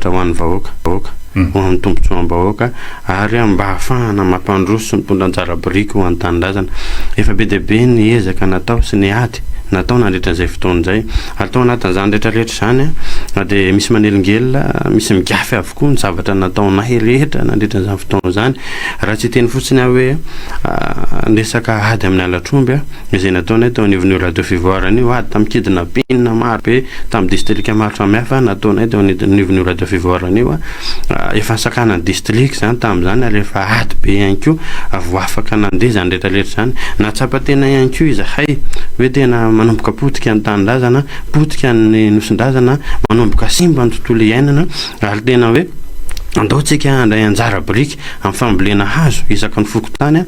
zavatra ho an'ny vahoaka ho an'ny tombontsoam-bahoaka ary mba hahafahana mampandroso sy mitondra anjara biriky ho an'ny tanindrazana efa be deabe ny ezaka natao sy ny ady natao nandritran'izay fotoana izay atao anatin'izany rehetrarehetra zany a dia misy manelingelina misy migafy avokoa ny zavatra nataonay rehetra nandritran'izany fotoana zany raha tsy teny fotsiny aho hoe ndresaka ady amin'ny alatromby izay nataonay tao anivon'io radio fivoarana io ady tamikidina pinina maro be tamin'ny distrika maro samihafa nataonay tao anivon'io radio fivoarana io efa nisakana ny district zany tamin'izany ary efa ady be ihany koa vo afaka nandeha zany rehetrarehetra zany natsapa-tena ihany koa izahay hoe tena manomboka potika ny tanindrazana potika ny nosindrazana manomboka simba ny tontolo iainana ary tena hoe andaotsika andray anjara biriky amin'ny fambolena hazo isaky ny fokotany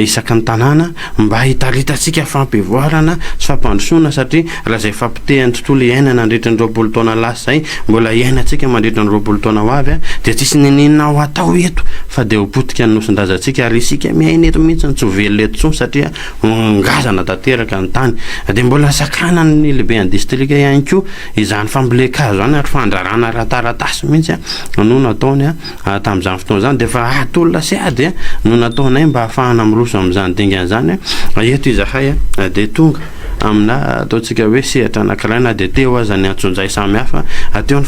isaky ny tanàna mba hitaritatsika fampivoarana sy fampandrosoana satria raha zay fampitehan'ny tontolo iainana andritra ny 20 taona lasa zay mbola iainatsika mandritra ny 20 taona ho avy dia tsisy ninina ho atao eto fa dia ho potika ny nosindrazantsika ary isika miaina eto mihitsy ny tsy velona eto tsony satria ngazana tanteraka ny tany dia mbola sakana ny lehibe ny distrika ihany koa izany famboleka hazo any ary fandrarana rataratasy mihitsy no nataony tamin'izany fotoana zany dia fa atolona sy ady no nataonay mba hahafahana miroso amin'izany dingan'izany eto izahay dia tonga amina ataontsika hoe sehatra anankiray na dia teo aza ny antsonjay samihafa teo ny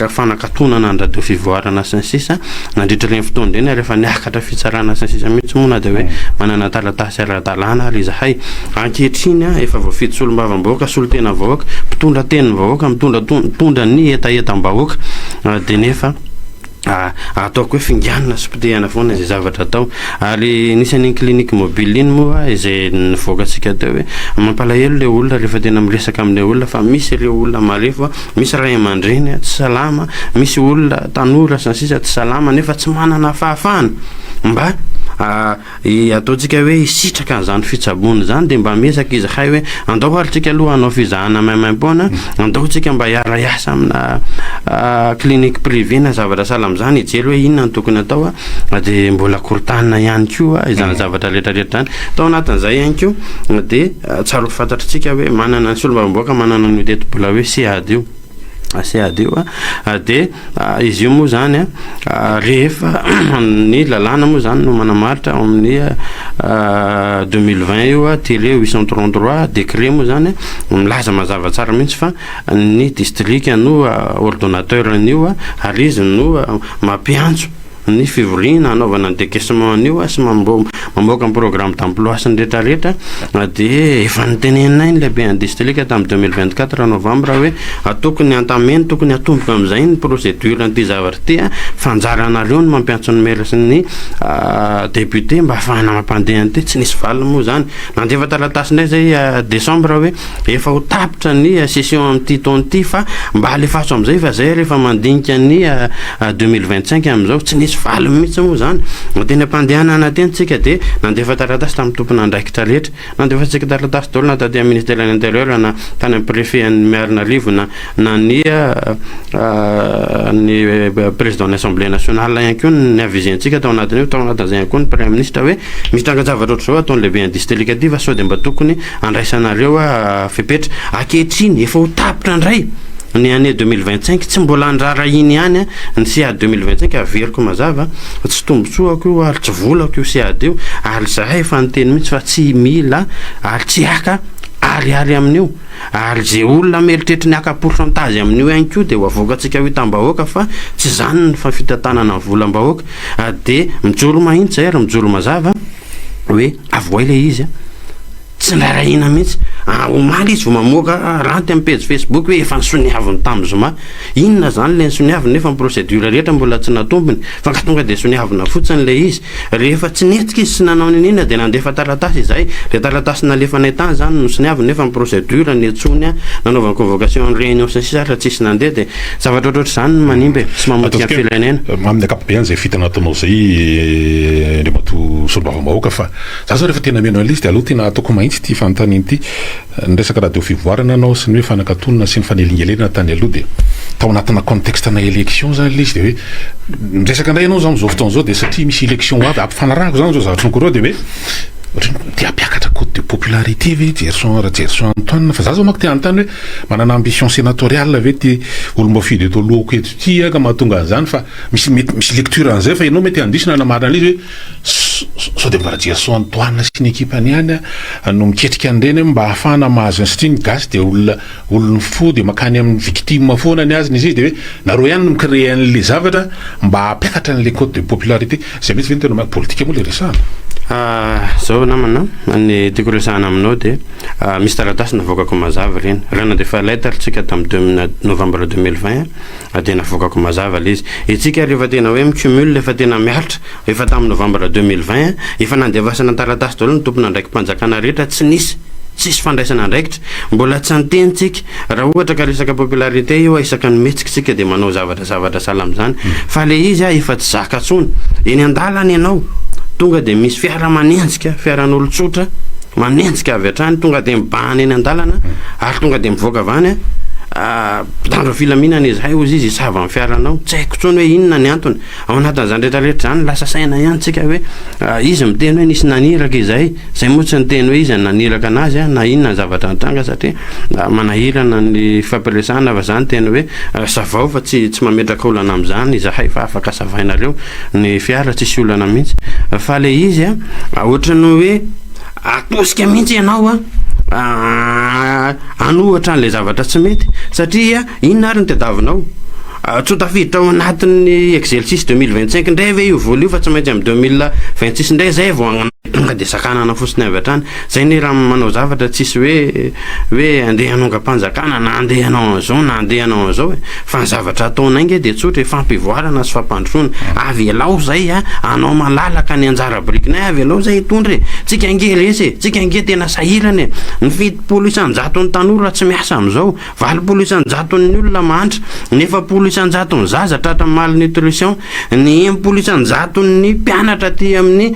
fanakatonana ny radio fivoarana sy ny sisa nandritra ireny fotoana ireny rehefa niakatra fitsarana sy ny sisa mihitsy moa na dia hoe manana taratasy ara-dalàna ary izahay ankehitriny efa voafidy solombavam-bahoaka solotena vahoaka mpitondra tenin'ny vahoaka mitondra ny etaetam-bahoaka dia nefa ataoko hoe finganina sy mpitehana foana izay zavatra atao ary nisan'iny clinique mobile iny moa izay nivoakatsika teo hoe mampalahelo le olona rehefa tena miresaka amin'le olona fa misy ireo olona marefo misy ray aman-dreny tsy salama misy olona tanora sy ny sisa tsy salama nefa tsy manana fahafahana mba ataontsika hoe isitraka n'izany fitsabony zany dia mba miezaka izahay hoe andao arytsika aloha hanao fizahana maimaim-poana andaotsika mba hiara-iasa amina clinique privé na zavatra sahala amin'izany hijery hoe inona ny tokony atao dia mbola korotanina ihany koa izany zavatra rehetrarehetra zany tao anatin'izay ihany koa dia tsara ho fantatritsika hoe manana ny solombavam-bahoaka manana ny teto-bola hoe seady io seady io dia izy io moa zany rehefa ny lalàna moa zany no manamaritra ao amin'ny 2020 io télé 833 décret moa zany milaza mazava tsara mihitsy fa ny district no ordonnateur an'io ary izy no mampiantso ny fivoriana anaovana ny décaissement an'io sy mamoaka ny programme d'emploi sy ny rehetrarehetra dia efa nitenenay ny lehibe ny district tamin'ny 2024 novembre hoe tokony antameny tokony atomboka amin'izay ny procédure n'ity zavatra ty fanjaranareo ny mampiantso ny maire sy ny député mba hafahana mampandeha an'ity tsy nisy valina moa zany nandefa taratasy indray zay décembre hoe efa ho tapitra ny session amin'ity taon'ity fa mba alefaso amin'izay fa zay rehefa mandinika ny 2025 amin'izao tsy nisy valy mihitsy moa zany teny am-pandehana anatentsika dia nandefa taratasy tamin'ny tompona andraikitra rehetra nandefatsika taratasy daholo na taty amin'ny ministère de l'intérieur na tany amin'ny préfet ny Marinarivo na ny président de l'Assemblée nationale ihany koa ny avizentsika tao anatin'io tao anatin'izay ihany koa ny premier ministre hoe misy trangan-javatra ohatr'izao ataon'ny lehibe ny district aty fa sao dia mba tokony andraisanareo fepetra ankehitriny efa ho tapitra indray ny année 2025 tsy mbola andrara iny ihany ny seady 2025 averiko mazava tsy tombotsoako io ary tsy volako io seady io ary zahay efa niteny mihitsy fa tsy mila ary tsy aka ariary amin'io ary zay olona meritreritry ny aka pourcentage amin'io ihany koa dia ho avoakatsika ho hitam-bahoaka fa tsy zany ny fafitantanana ny volam-bahoaka dia mijoro mahitsy zay ary mijoro mazava hoe avoay le izy tsy ndrarahina mihitsy omaly izy vo mamoaka ranty amin'ny page Facebook hoe efa nisoniaviny tamin'ny zoma inona zany le nisoniaviny nefa ny procédure rehetra mbola tsy natombony fa ka tonga dia soniavina fotsiny le izy rehefa tsy netika izy sy nanao ninina dia nandefa taratasy izay le taratasy nalefanay tany zany no soniaviny nefa ny procédure ny etsony nanaovany convocation ny réunion sy ny sisa raha tsisy nandeha dia zavatra ohatratra zany manimba sy mamotika ny filainena amin'ny akapobeany zay fitana ataonao zay le mato solombavam-bahoaka fa za zao rehefa tena meno an'ilay izy dia aloha tena ataoko mahitsy ty fanontaniany ty nyresaka radio fivoarana anao sy ny hoe fanakatonana sy ny fanelingelena tany aloha dia tao anatina contexte na élection zany le izy dia hoe nyresaka indray ianao zany zao fotoana zao dia satria misy élection avy ampifanarahako zany zao zavatra nokoroa dia hoe dia ampiakatra côte de popularité ve Gerson Antoine fa za zao manko te anontany hoe manana ambition sénatoriale ve ty olo-mafidy eto lohako eto ty ka mahatonga an'izany fa misy lecture an'izay fa ianao mety andisina namarina an'izy hoe sao de mba Gerson Antoine sy ny ekipany ihany no miketrika an'ireny mba ahafahana mahazo satria ny gasy de olona fo de makany amin'ny victime foana ny azony izy de hoe nareo ihany no micrée an'le zavatra mba hampiakatra an'le côte de popularité zay mety ve ny tena politika moa le resahana zao namana ny tiako resahana aminao de misy taratasy navoakako mazava reny raha na de fa lettre tsika tamin'ny novembre 2020 de navoakako mazava le izy itsika rehefa tena hoe micumule efa tena miaritra efa tamin'ny novembre 2020 efa nandevasana taratasy daholo ny tompona ndraiky mpanjakana rehetra tsy nisy tsisy fandraisana ndraikitra mbola tsy antenitsika raha ohatra ka resaka popularité io isaka ny metsika de manao zavatra sala am'izany fa le izy efa tsy zaka tsony eny andalana ianao tonga de misy fiara manenjika fiaran'olo-tsotra manenjika avy hatrany tonga de mibahana eny andalana ary tonga de mivoaka avany mpitandro filaminana izy hay ozy izy isava amin'ny fiaranao tsy haiko tsony hoe inona ny antony ao anatin'izany rehetrarehetra zany lasa saina ihany tsika hoe izy miteny hoe nisy naniraka izay zay moa tsy niteny hoe izy naniraka anazy na inona ny zavatra nitranga satria manahirana ny fampiresahana fa zany teny hoe savao fa tsy mametraka olana am'izany izahay fa afaka savainareo ny fiara tsisy olana mihitsy fa le izy ohatrany hoe atosika mihitsy ianao anohatra an'le zavatra tsy mety satria inona ary ny tadavinao tsy tafiditra ao anatin'ny exercice 2025 ndray ve io vola io fa tsy maintsy amin'ny 2026 ndray zay vao tonga de sakanana fotsiny avy hatrany zay ny raha manao zavatra tsisy hoe andeha hanonga-panjakana na andeha hanao an'izao na andeha hanao an'izao fa ny zavatra ataonainge de tsotra fampivoarana sy fampandrosoana avy alao zay anao malalaka ny anjara brikinay avy alao zay tondry tsika ange resy tsika ange tena sahirany ny fitopolo isan-jaton'ny tanora tsy miasa am'izao valopolo isan-jaton'ny olona mahantra nefa polo isan-jaton'ny zaza tratra malnutrition ny empolo isan-jaton'ny mpianatra ty amin'ny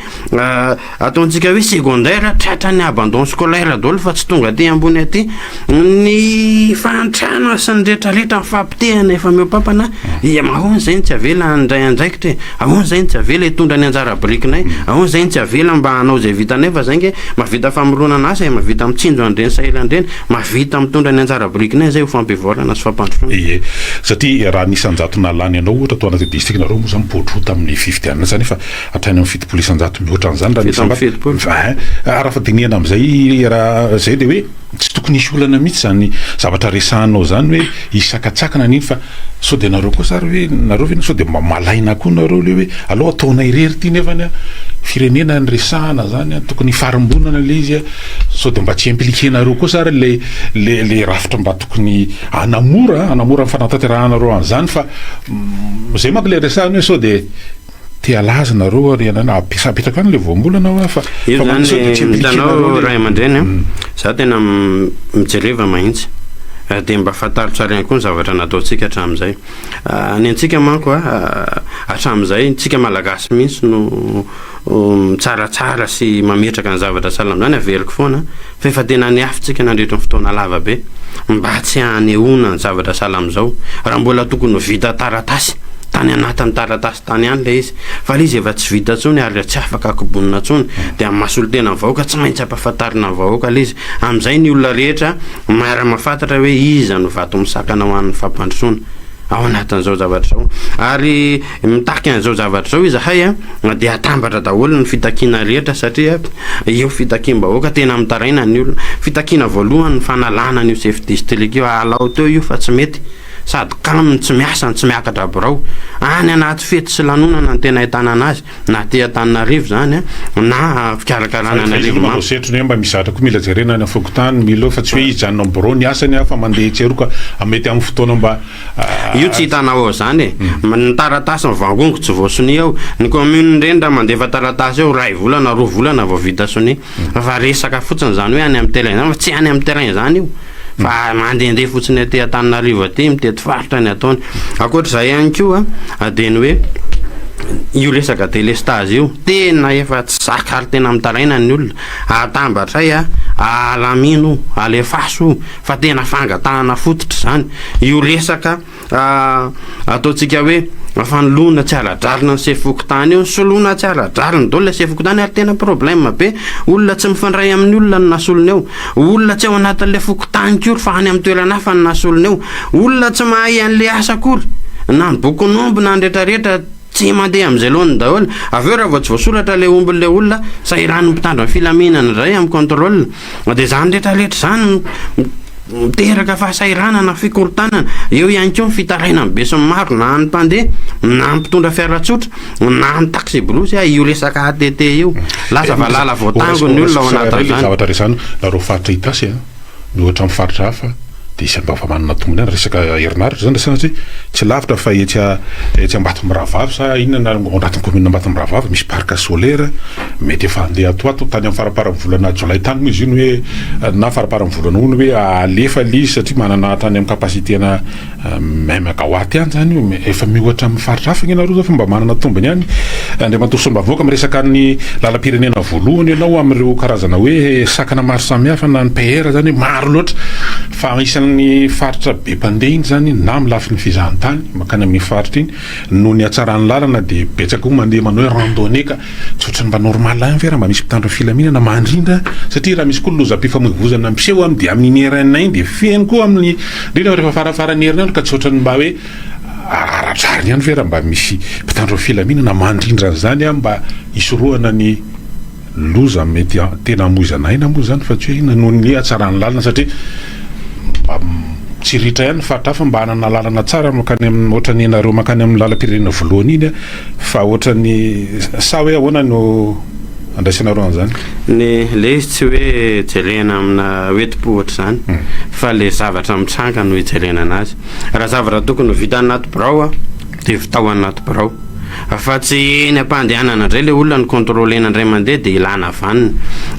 ataontsika hoe secondaire tratra ny abandon scolaire daholo fa tsy tonga aty ambony aty ny fantrano sy ny rehetrarehetra mifampitehana efa miopampana ahoana zay ny tsy avela ndray andraikitra ahoana zay ny tsy avela hitondra ny anjara brikinay ahoana zay ny tsy avela mba hanao zay vitanay fa zay nge mavita famoronana asa mavita mitsinjo andreny sahilandreny mavita mitondra ny anjara brikinay zay ho fampivoarana sy fampandrosoana ie satria raha nisanjato nalany ianao ohatra to anaty district nareo moa zany mipodro tamin'ny fifidianana zany fa hatrany amin'ny fitopolo isanjato mihoatra an'izany raha fa dinihana am'izay raha zay de hoe tsy tokony isy olana mihitsy zany zavatra resahanao zany hoe isakatsakana an'iny fa sao de nareo koa sary hoe nareo ve sao de malaina koa nareo le hoe aloha ataona irery ty nefany firenena ny resahana zany tokony farimbonana le izy sao de mba tsy impliquenareo koa sary le rafitra mba tokony anamora ny fanatanterahana an'izany fa zay manko le resahana hoe sao de alaza nareo apesapetraka any le voambolana fa io zany mitanao ray aman-dreny za tena mijereva mahitsy de mba fantaritsara ihany koa ny zavatra nataotsika hatramin'izay ny antsika manko hatramin'izay tsika malagasy mihitsy no tsaratsara sy mametraka ny zavatra salama zany averiko foana fa efa tena ny afitsika nandritra ny fotoana lava be mba tsy hanehoana ny zavatra salama zao raha mbola tokony ho vita taratasy tany anatin'ny taratasy tany any le izy fa le izy efa tsy vita tsony ary tsy afaka akobonina tsony de amin'ny masolo tena ny vahoaka tsy maintsy ampahafantarina ny vahoaka le izy amin'izay ny olona rehetra maara-mahafantatra hoe iza no vato misakana ho an'ny fampandrosoana ao anatin'izao zavatra zao ary mitaky an'izao zavatra zao izahay de atambatra daholo ny fitakiana rehetra satria io fitakiam-bahoaka tena mitaraina ny olona fitakiana voalohany ny fanalana n'io chef district io alao teo io fa tsy mety sady kaminy tsy miasa tsy miakatra birao any anaty fety sy lanonana ny tena ahitana anazy na ty Antananarivo zany na fikarakarana Antananarivo setrony mba mizatra koa mila jerena ny afokotany milo fa tsy hoe izy janona birao ny asany fa mandeha tseroka mety amin'ny fotoana mba io tsy hitanao ao zany ny taratasy mivangongo tsy voasony ao ny commune reny raha mandefa taratasy ao ray volana roa volana vao vita sony fa resaka fotsiny zany hoe any amin'ny terrain zany fa tsy any amin'ny terrain zany io fa mandehandeha fotsiny aty Antananarivo aty mitety faritra ny ataony akoatra zay ihany koa de ny hoe io resaka délestage io tena efa tsy zaka ary tena mitaraina ny olona atambatra alamino alefaso fa tena fangatahana fototra zany io resaka ataontsika hoe fanoloana tsy ara-dralina ny sefokotany io soloana tsy ara-dralina dolo sefokotany ary tena problème be olona tsy mifandray amin'ny olona ny nasolona eo olona tsy ao anatin'le fokotany kory fa any amin'ny toerana hafa ny nasolona eo olona tsy mahay an'le asa kory na ny bokon'omby na ny rehetrarehetra tsy mandeha amin'izay loany daholo avy eo raha vao tsy voasoratra le ombin'le olona sahiran'ny mpitandro ny filaminana indray amin'ny contrôle dia zany rehetrarehetra zany miteraka fahasahiranana fikorotanana eo ihany koa fitaraina ny besiny maro na ny mpandeha na ny mpitondra fiaratsotra na ny taxi blosy io resaka ATT io lasa valala voatango ny olona ao anatin'izany zavatra resany nareo faritra itasy ny ohatra amin'ny faritra hafa dia isan'ny mba fa manana tombony any resaka herinaritra zany sanatria tsy lavitra fa etsy Ambatombaravavy sa inona na anatin'ny commune Ambatombaravavy misy parc solaire mety efa andeha atoato tany amin'ny faraparan'ny volana jolay tany moa izy iny hoe na faraparan'ny volana ony hoe alefa lizy satria manana tany amin'ny kapasitena mégawatt ihany zany io efa mihoatra amin'ny faritra hafa ianareo fa mba manana tombony ihany Andriamanitra Sombaavoaka amin'ny resaka ny lalam-pirenena voalohany ianao amin'ireo karazana hoe sakana maro samihafa na ny PR zany maro loatra fa isan'ny faritra be mpandeha iny zany na amin'ny lafiny fizahantany makany amin'ny faritra iny no ny hatsaran'ny lalana dia betsaka mandeha manao hoe randonnée ka tsy ohatrany mba normal ihany ve raha mba misy mpitandro filaminana mandrindra satria raha misy koa lozam-pifamoivoizana mpiseho amin'ny dia amin'ny herinana iny dia feno koa amin'ny indrindra rehefa farafaran'ny herinandro ka tsy ohatrany mba hoe aratrariny ihany ve raha mba misy mpitandro filaminana mandrindra zany mba isorohana ny loza mety tena hamoizanaina moa zany fa tsy hoe noho ny hatsaran'ny lalana satria tsy ritra ihany faritra hafa mba hanana lalana tsara makany amin'ny ohatrany ianareo makany amin'ny lalam-pirenena voalohany iny fa ohatrany sa hoe ahoana no andraisanareo an'izany le izy tsy hoe jerena amina oeti-pohatra zany fa le zavatra mitranga no hijerena anazy raha zavatra tokony vita anaty birao dia vitao anaty birao fa tsy eny ampandehanana indray le olona ny contrôlena indray mandeha dia ilana vanina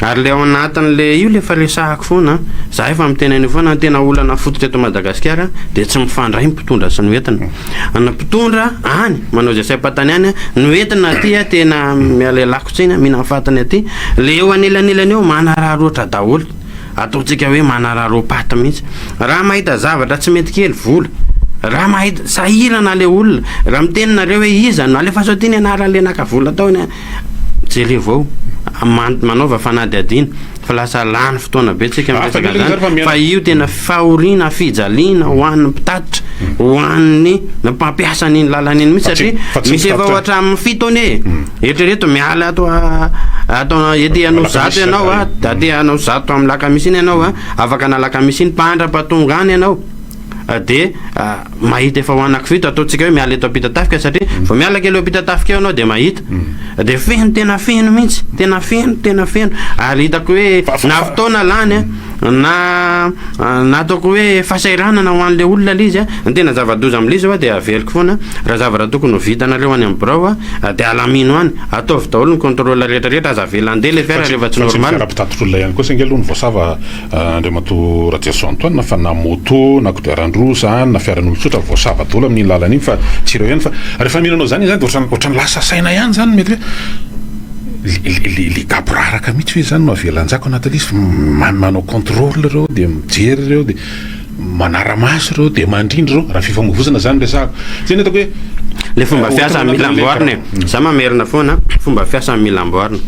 ary le ao anatin'le io le fa resahako foana za efa mitenany foana tena olana fototra eto Madagasikara dia tsy mifandray mpitondra sy ny entina na mpitondra any manao zay saim-patany any ny entina aty tena mialelako tsiny mihina mifatany aty le eo anelanelany eo manarary oatra daholo ataontsika hoe manarary paty mihitsy raha mahita zavatra tsy mety kely vola raha mahita sahirana le olona raha mitenanareo hoe iza no alefa saotiny anaran'le nakavola taony jele vao manaova fanady adina fa lasa lany fotoana betsika miresaka zany fa io tena fahoriana fijaliana ho an'ny mpitatitra ho an'ny mpampiasa n'iny lalana iny mihitsy satria misy efa ohatra amin'ny fitone eritrereto miala atao ety hanao zato ianao aty hanao zato amin'ny lakamisiny ianao afaka na lakamisiny mpandra-patonga any ianao dia mahita efa ho anankivito ataontsika hoe miala eto ampita-tafika satria vao miala kely ampita-tafika eo anao dia mahita dia feno tena feno mihitsy tena feno ary hitako hoe na fotoana lany na ataoko hoe fahasahiranana ho an'le olona le izy ny tena zava-doza amin'le izy dia aveliko foana raha zavatra tokony ho vitanareo any amin'ny birao dia alamino any ataovy daholo ny contrôle rehetrarehetra aza avelandeha le fiara rehefa tsy normal fiara-pitatitr'olona ihany koa saingy aloha ny voasava Andriamato Ratiaso Antoine fa na moto na kodiaran-droa na fiaran'olon-tsotra voasava daholo amin'ny lalana iny fa tsy ireo ihany fa rehefa mihinanao zany zany dia ohatrany lasa saina ihany zany mety hoe le gaboraraka mihitsy hoe zany no avelanjako anatin'le izy manao contrôle reo dia mijery reo dia manara-maso reo dia mandrindry reo raha fifamoivozana zany resako zany hitako hoe le fomba fiasa mila amboarina za mamerina foana fomba fiasa mila amboarina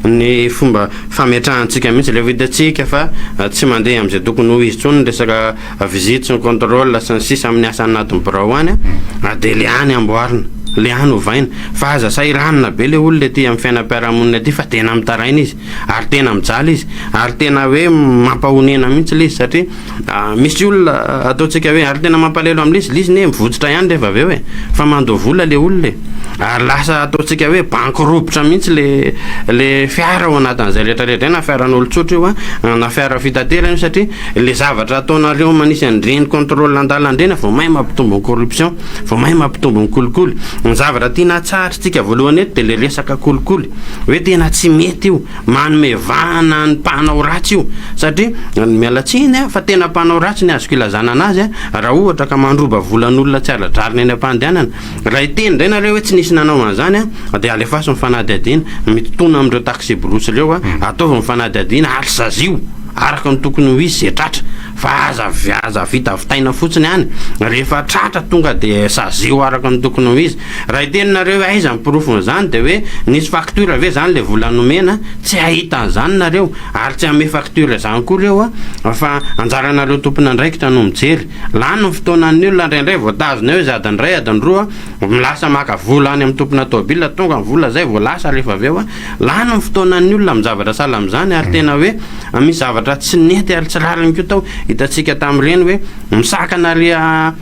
ny fomba fametrahantsika mihitsy le vitantsika fa tsy mandeha amin'izay tokony ho izy tsony ny resaka visite sy ny contrôle sy ny sisa amin'ny asa anatin'ny birao any dia le any amboarina le any ovaina fa aza sahiranina be le olona ty amin'ny fiainam-piarahamonina aty fa tena mitaraina izy ary tena mijaly izy ary tena hoe mampahonena mihitsy le izy satria misy olona ataontsika hoe ary tena mampalelo amin'le izy lizy ne mivotsitra ihany rehefa aveo fa mandoa vola le olona ary lasa ataontsika hoe bankirobotra mihitsy le fiara ao anatin'izay rehetrarehetra na fiaran'olon-tsotra io na fiara fitaterana io satria le zavatra ataonareo manisy andreny contrôle an-dalandrena vao mahay mampitombo ny corruption vao mahay mampitombo ny kolikoly ny zavatra tiana tsarytsika voalohany eto dia le resaka kolikoly hoe tena tsy mety io manome vahana ny mpanao ratsy io satria mialatsiny fa tena mpanao ratsy ny azoko ilazana anazy raha ohatra ka mandroba volan'olona tsy aradrarina eny am-pandehanana raha iteny indray nareo hoe tsy nisy nanao an'izany dia alefaso mifanady adiana mitotona amin'ireo taxi brosy ireo ataovy mifanady adiana ary sazio araka ny tokony ho izy zay tratra fa aza vita vitaina fotsiny any rehefa tratra tonga dia sazio araka ny tokony ho izy raha itenynareo aiza miprofon'izany dia hoe nisy facture ve zany le volanomena tsy ahita an'izany nareo ary tsy ame facture zany koa reo fa anjaranareo tompony andraikitra no mijery lany ny fotoanan'ny olona indraindray voatazona eo izy adiny ray adiny roa milasa maka vola any amin'ny tompona tôbila tonga ny vola zay voalasa rehefa avy eo lany ny fotoanan'ny olona mizavatra sala am'izany ary tena hoe misy zavatra tsy nety ary tsy rariny ko tao hitantsika tamin'ireny hoe misakana ria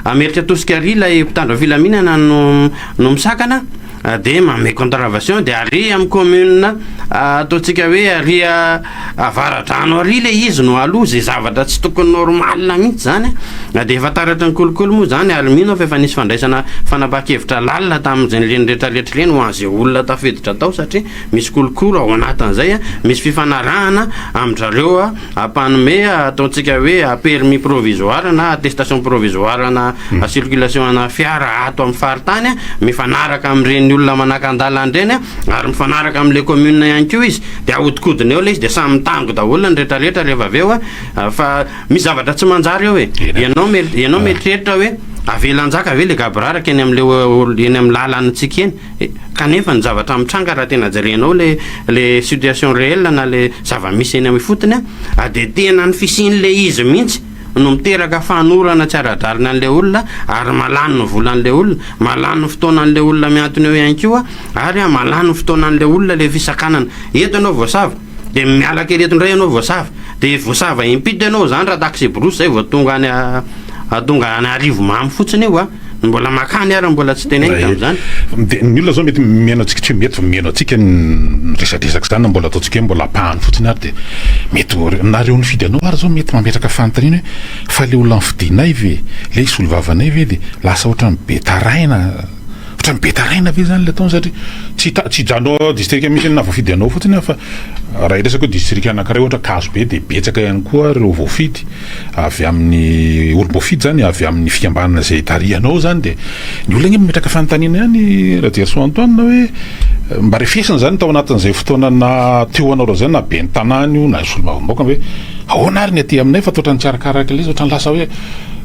amerika tosika ary ilay mpitandro filaminana no misakana dia mame contravention dia ary amin'ny commune ataontsika hoe ary avaradrano ary le izy no aloha zay zavatra tsy tokony normal mihitsy zany dia efa taratra ny kolikoly moa zany ary mino fa efa nisy fandraisana fanapakevitra lalina tamin'izay reny rehetrarehetra reny ho an'izay olona tafiditra tao satria misy kolikoly ao anatin'izay misy fifanarahana amin'zareo ampanome ataontsika hoe permis provisoire na attestation provisoire na circulation ana fiara ato amin'ny faritany mifanaraka amin'ireny olona manakandala andreny ary mifanaraka amin'le commune ihany koa izy dia ahodikodiny eo le izy dia samy mitango daholo ny rehetrarehetra rehefa avy eo fa misy zavatra tsy manjary eo hoe ianao mieritreritra hoe avelanjaka ave le gabraraka eny am'le eny amin'ny lalanitsika eny kanefa ny zavatra mitranga raha tena jerenao le situation réelle na le zava-misy eny amin'ny fotony dia tena ny fisin'le izy mihitsy no miteraka fanorana tsy aradrarina an'le olona ary malano ny volan'le olona malano ny fotoanan'le olona miantony eo ihany koa ary malano ny fotoanan'le olona le fisakanana eto ianao voasava dia mialaka eretondray ianao voasava dia voasava impito ianao zany raha taxi brosy zay vao tonga any arivo mamy fotsiny eo mbola makany ary mbola tsy teneny tam'izany dia ny olona zao mety miaino antsika tsy mety fa miaino antsika resadresaka zany mbola ataontsika hoe mbola apahany fotsiny ary dia mety nareo ny fidy anao ary zao mety mametraka fanontaniana hoe fa le olona nifidianay ve le isy olo vavanay ve dia lasa ohatra mibetaraina ve zany le ataony satria tsy janao distrika misy navoafidy anao fotsiny fa raha iresaka hoe distrika anankiray ohatra kazo be dia betsaka ihany koa reo voafidy avy amin'ny olo-boafidy zany avy amin'ny fiambanana zay tarianao zany dia ny olona igny mimetraka fanontaniana ihany raha Gerson Antoine hoe mba refesina zany tao anatin'izay fotoana teo anao zany na be ny tanàny io na solomavomboaka hoe ahoana ary ny aty aminay fa toatra ny tsiarakaraka le izy ohatrany lasa hoe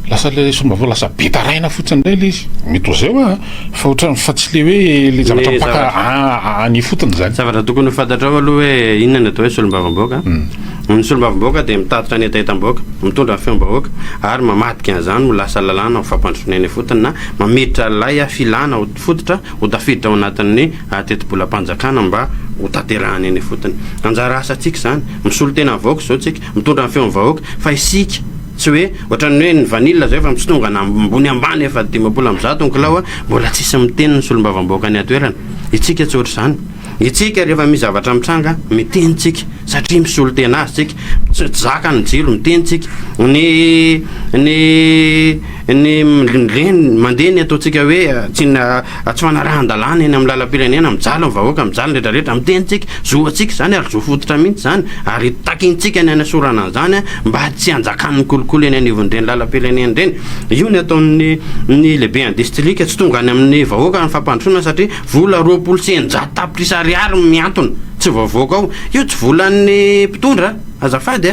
lasa le solomavao lasa betaraina fotsiny indray le izy mety zao fa ohatrany fa tsy le hoe le zavatra mipaka any fotony zany zavatra tokony ho fantatrao aloha hoe inona ny atao hoe solombavamboaka ny solombavamboaka dia mitatitra ny etaetam-boaka mitondra ny feom-bahoaka ary mamadika an'izany ho lasa lalàna ho fampandroneny fotony na mamiditra lay filana ho fototra ho tafiditra ao anatin'ny teti-bolam-panjakana mba ho taterahany eny fotony anjara asantsika zany misolo tena vahoaka zao tsika mitondra ny feom-vahoaka fa isika tsy hoe ohatrany hoe ny vanilla zao efa mitsitongana ambony ambany efa 500 nkilao mbola tsisy miteny ny solombavamboaka ny atoerana itsika tsy ohatr' zany itsika rehefa misy zavatra mitranga mitenitsika satria misolo tena azy tsika tsy zaka ny jilo mitenitsika ny mandeha ny ataontsika hoe tsy fanarahan-dalàna eny amin'ny lalam-pirenena mijaly vahoaka mijaly rehetrarehetra mitenitsika zoatsika zany ary zo fototra mihitsy zany ary takintsika ny anasorana an'izany mba tsy anjakan'ny kolikoly eny anivon'ireny lalam-pirenena ireny io ny ataon'ny lehibe en distrika tsy tonga any amin'ny vahoaka ny fampandrosoana satria vola 20 tapitrisa ariary miantona tsy vaovaoaka ao io tsy volan'ny mpitondra azafady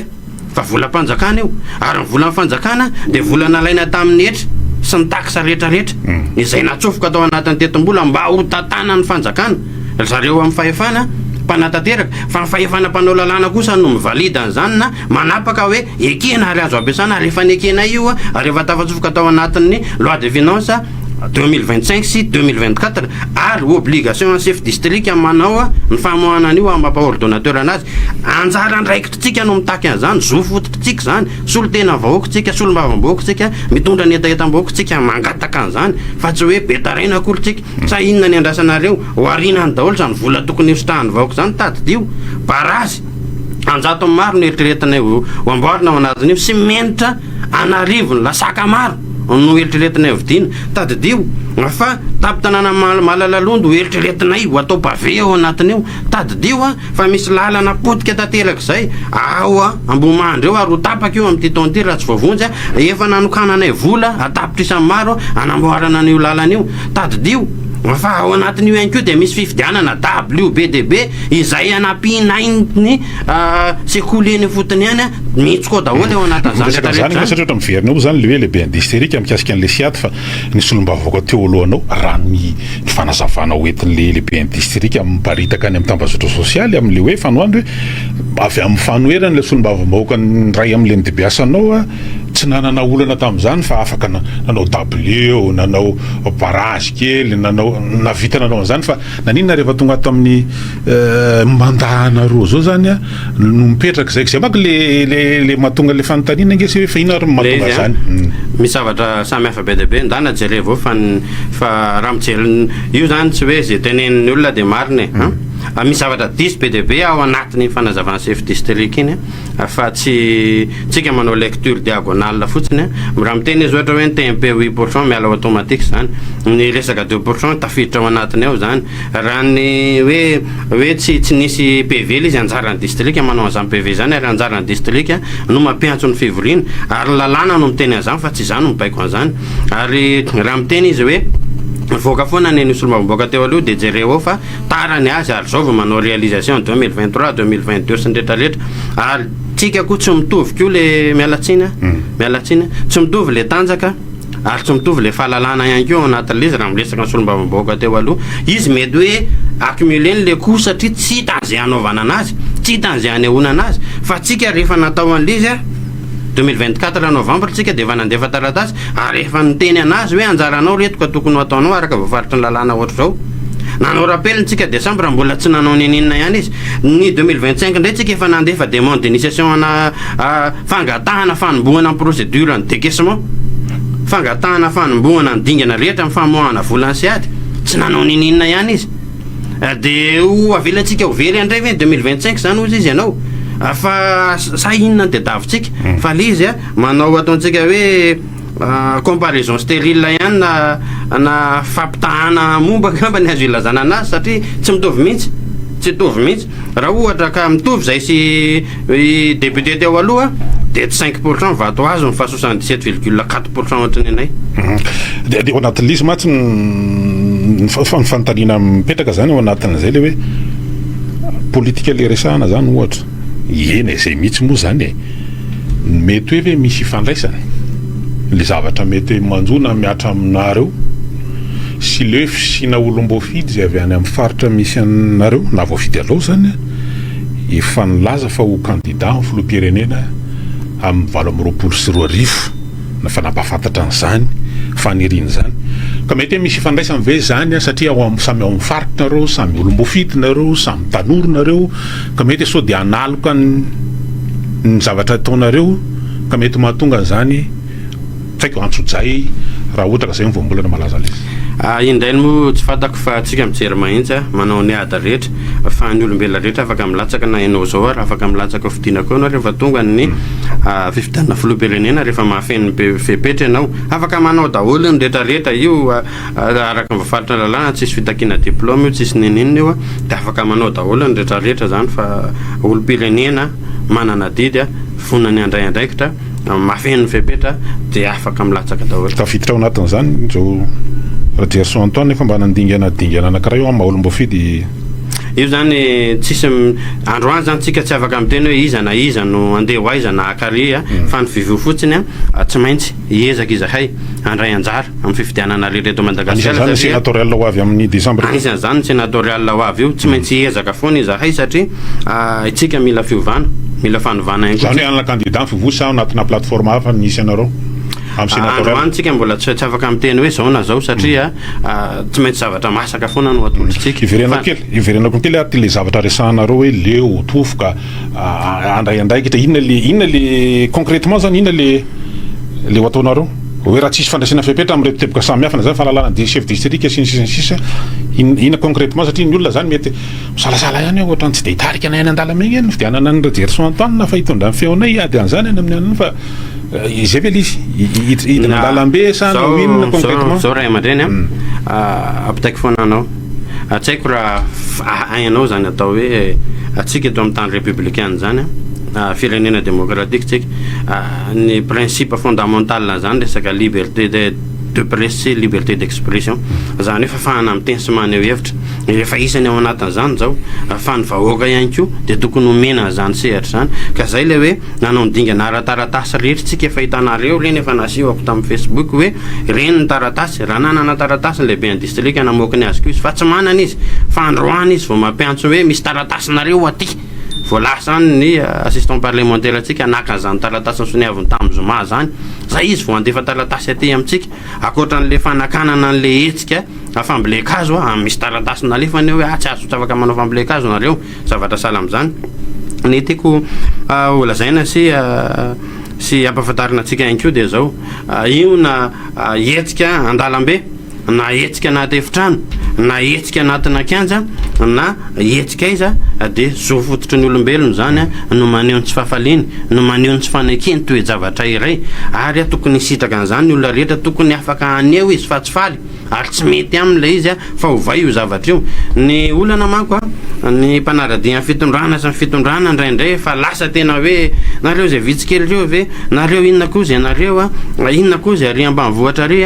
fa volam-panjakana io ary ny volan'ny fanjakana dia vola nalaina tamin'ny hetra sy ny taksa rehetrarehetra izay natsofoka atao anatin'ny tetom-bola mba ho tatana ny fanjakana zareo amin'ny fahefana mpanatateraka fa ny fahefana mpanao lalàna kosa no mivalida an'izany na manapaka hoe ekena ary azo ampiasana rehefa ny ekena io rehefa tafatsofoka atao anatin'ny loi de finance 2025 sy 2024 ary obligation chef district manao ny famohanana io mampaordonnateur anazy anjara ndraikitsika no mitaky an'izany zo fototritsika zany solo tena vahoakotsika solombavamboakotsika mitondra ny etaetam-boakotsika mangataka an'izany fa tsy hoe betaraina akolitsika sa inona ny andrasanareo hoarinany daholo zany vola tokony hositahany vahoaka zany tadidio barazy anjato maro no eritreretina ho amboarina ao anatin'io sy menitra anarivony lasaka maro no eritreretinay vidiana tadidio fa tapitanàna malalalondo eritreretinay ho atao pavé ao anatiny io tadidio a fa misy lalana potika tanteraka zay ao a ambomandry eo ary ho tapaka io amin'ity taonty raha tsy voavonjy a efa nanokananay vola atapitra isany maro anamboarana an'io lalana io tadidio fa ao anatin'io ihany koa dia misy fifidianana WBDB izay anampinainy sekoly eny fotony ihany a mihitsy daholo ao anatin'izany satria ohatra miverina io zany le hoe lehibe indistérika mikasika an'le siady fa nisy olombavaka teo alohanao raha ny fanazavana hoetin'le lehibe indistérika miparitaka any amin'ny tambazotra sosialy amin'le hoe fanoandro hoe avy amin'ny fanoherany le solombavambahoaka ny ray amin'le nidebiasanao a tsy nanana olana tamin'izany fa afaka nanao tableo nanao barage kely nanao navita nanao an'izany fa naninona rehefa tonga ato amin'ny mandahanareo zao zany a no mipetraka zay manko le mahatonga le fanontaniana nge sy hoe fa ino ary mahatonga zany misy zavatra samy hafa be deabe ndana jereo fa raha mijery io zany tsy hoe zay tenenin'ny olona dia marina misy zavatra diso be deabe ao anatin'ny fanazavana chef district iny fa tsy tsika manao lecture diagonale fotsiny raha miteny izy ohatra hoe ny TMP 8% miala automatique zany ny resaka 2% tafiditra ao anatiny ao zany raha ny hoe tsy nisy PV izy anjarany district manao an'izany PV zany ary anjarany district no mampiantso ny fivoriana ary lalàna no miteny an'izany fa tsy izany no mibaiko an'izany ary raha miteny izy hoe voaka foana ny solombavamboaka teo aloha dia jereo ao fa tarany azy ary zao vao manao réalisation 2023 2022 sy nrehetrarehetra ary tsika koa tsy mitovy koa le mialatsiny tsy mitovy le tanjaka ary tsy mitovy le fahalalana ihany koa anatin'le izy raha miresaka ny solombavamboaka teo aloha izy mety hoe accumulé ny le coût satria tsy hitan'izay anaovana anazy tsy hitan'izay anehoana anazy fa tsika rehefa natao an'le izy 2024 novembre tsika dia efa nandefa taratasy ary efa niteny anazy hoe anjaranao retoka tokony ho ataonao araka voafaritra ny lalàna ohatra zao nanao rappel tsika décembre mbola tsy nanao ninina ihany izy ny 2025 ndray tsika efa nandefa demande d'initiation ana fangatahana fanombohana ny procédure ny décaissement fangatahana fanombohana ny dingana rehetra amin'ny famoahana volany siady tsy nanao ninina ihany izy dia ho avelantsika ho very andray hoe 2025 zany ozy izy ianao fa sa inona dia davitsika fa le izy manao ataontsika hoe comparaison stérile ihany na fampitahana momba kamba ny azo ilazana anazy satria tsy mitovy mihitsy raha ohatra ka mitovy zay sy député teo aloha dia 5% vato azo ny fa 77,4% ohatrany anay dia ao anatin'le izy matsy ny fanontaniana mipetraka zany ao anatin'izay le hoe politika le resahana zany ohatra eny zay mihitsy moa zany mety hoe misy ifandraisany le zavatra mety hoe manjona miatra aminareo sy le fisina olom-boafidy zay avy any amin'ny faritra misy anareo na voafidy alao zany efa nilaza fa ho candidat amin'ny filoham-pirenena amin'ny 2024 na fa nampahafantatra an'izany faniriny zany ka mety hoe misy ifandraisany ve zany satria samy ao amin'ny faritrareo samy olom-boafidinareo samy tanoronareo ka mety sao dia analoka ny zavatra ataonareo ka mety mahatonga an'izany tsaiko antsojay raha ohatra ka zay ny voambolana malaza le indrainy moa tsy fantako fa atsika mijery mahitsy manao ny ada rehetra fa ny olombelona rehetra afaka milatsaka na ianao zao ary afaka milatsaka fidiana koa anao rehefa tonga ny fifidianana filoham-pirenena rehefa mahafeny fepetra ianao afaka manao daholo ny rehetrarehetra io araka mivafaritra lalàna tsisy fitakiana diplôme io tsisy ninina io dia afaka manao daholo ny rehetrarehetra zany fa olom-pirenena manana didy fonany andray andraikitra mahafeny fepetra dia afaka milatsaka daholo tafiditra ao anatin'izany zao Radierson Antoine efa mba nandingana anakiraha io maha olom-boafidy io zany tsisy androany zany tsika tsy afaka miteny hoe iza no andeha ho aiza na akaria fa ny vivio fotsiny tsy maintsy iezaka izahay andray anjara amin'ny fifidianana rehetra Madagasikara sénatorial ho avy amin'ny décembre anisan'izany sénatorial ho avy io tsy maintsy iezaka foana izahay satria itsika mila fiovana mila fanovana ihany koa zany hoe ana candidat fivosa anatina plateforme hafa nisy anareo androany tsika mbola tsy afaka miteny hoe zao na zao satria tsy maintsy zavatra masaka foana no atolotsika iverenako kely ary ty le zavatra resahanareo hoe leo tofoka andray andraikitra inona le concrètement zany inona le ho ataonareo hoe raha tsisy fandraisana fepetra amin'ny reto teboka samy hafa na zany fahalalana de chef district sisa ina concrètement satria ny olona zany mety misalasala ihany ohatra ny tsy de hitarika anay any an-dala megny ny fidianana ny Radierson Antoine fa hitondra ny feonay ady an'izany any amin'ny anany fa izay ve lizy hidina lalambe sa no inona concrètement zao ray aman-dreny apitaiky foana anao tsy haiko raha ainao zany atao hoe atsika eto amin'ny tany républicaine zany firenena démocratique tsika ny principe fondamental zany resaka liberté de presse liberté d'expression zany hoe fafahana miteny sy maneho hevitra rehefa isany ao anatin'izany zao ahafahany vahoaka ihany koa dia tokony homena zany sehatra zany ka zay le hoe nanao nydingana ara-taratasy rehetra tsika efa hitanareo reny efa nasihoako tamin'ny Facebook hoe reny ny taratasy raha nanana taratasy lehibe ny distrika namoakany azy ko izy fa tsy manana izy fa androany izy vao mampiantso hoe misy taratasinareo aty voalasa ny assistant parlementaire atsika nakan'izany taratasy soniaviny tamin'ny zoma zany zay izy vao andefa taratasy aty amintsika akoatran'le fanakanana an'le hetsika fambolekazo misy taratasy nalefany hoe tsy azo afaka manao fambolekazo nareo zavatra sala am'izany ny tiako olazaina sy ampahafantarina atsika ihany koa dia zao io na hetsika andalambe na hetsika anaty efitrano na hetsika anatina kianja na hetsika iza dia zo fototry ny olombelona zany no maneho ny tsy fahafaliany no maneho ny tsy fanekeny toe zavatra iray ary tokony hisitraka an'izany ny olona rehetra tokony afaka aneho izy fa tsy faly ary tsy mety amin'ilay izy fa hovay io zavatra io ny olana manko ny mpanaradia fitondrana sy ny fitondrana indraindray fa lasa tena hoe nareo zay vitsikely reo ve nareo inona koa zay nareo inona koa zay ary ambanivohatra ary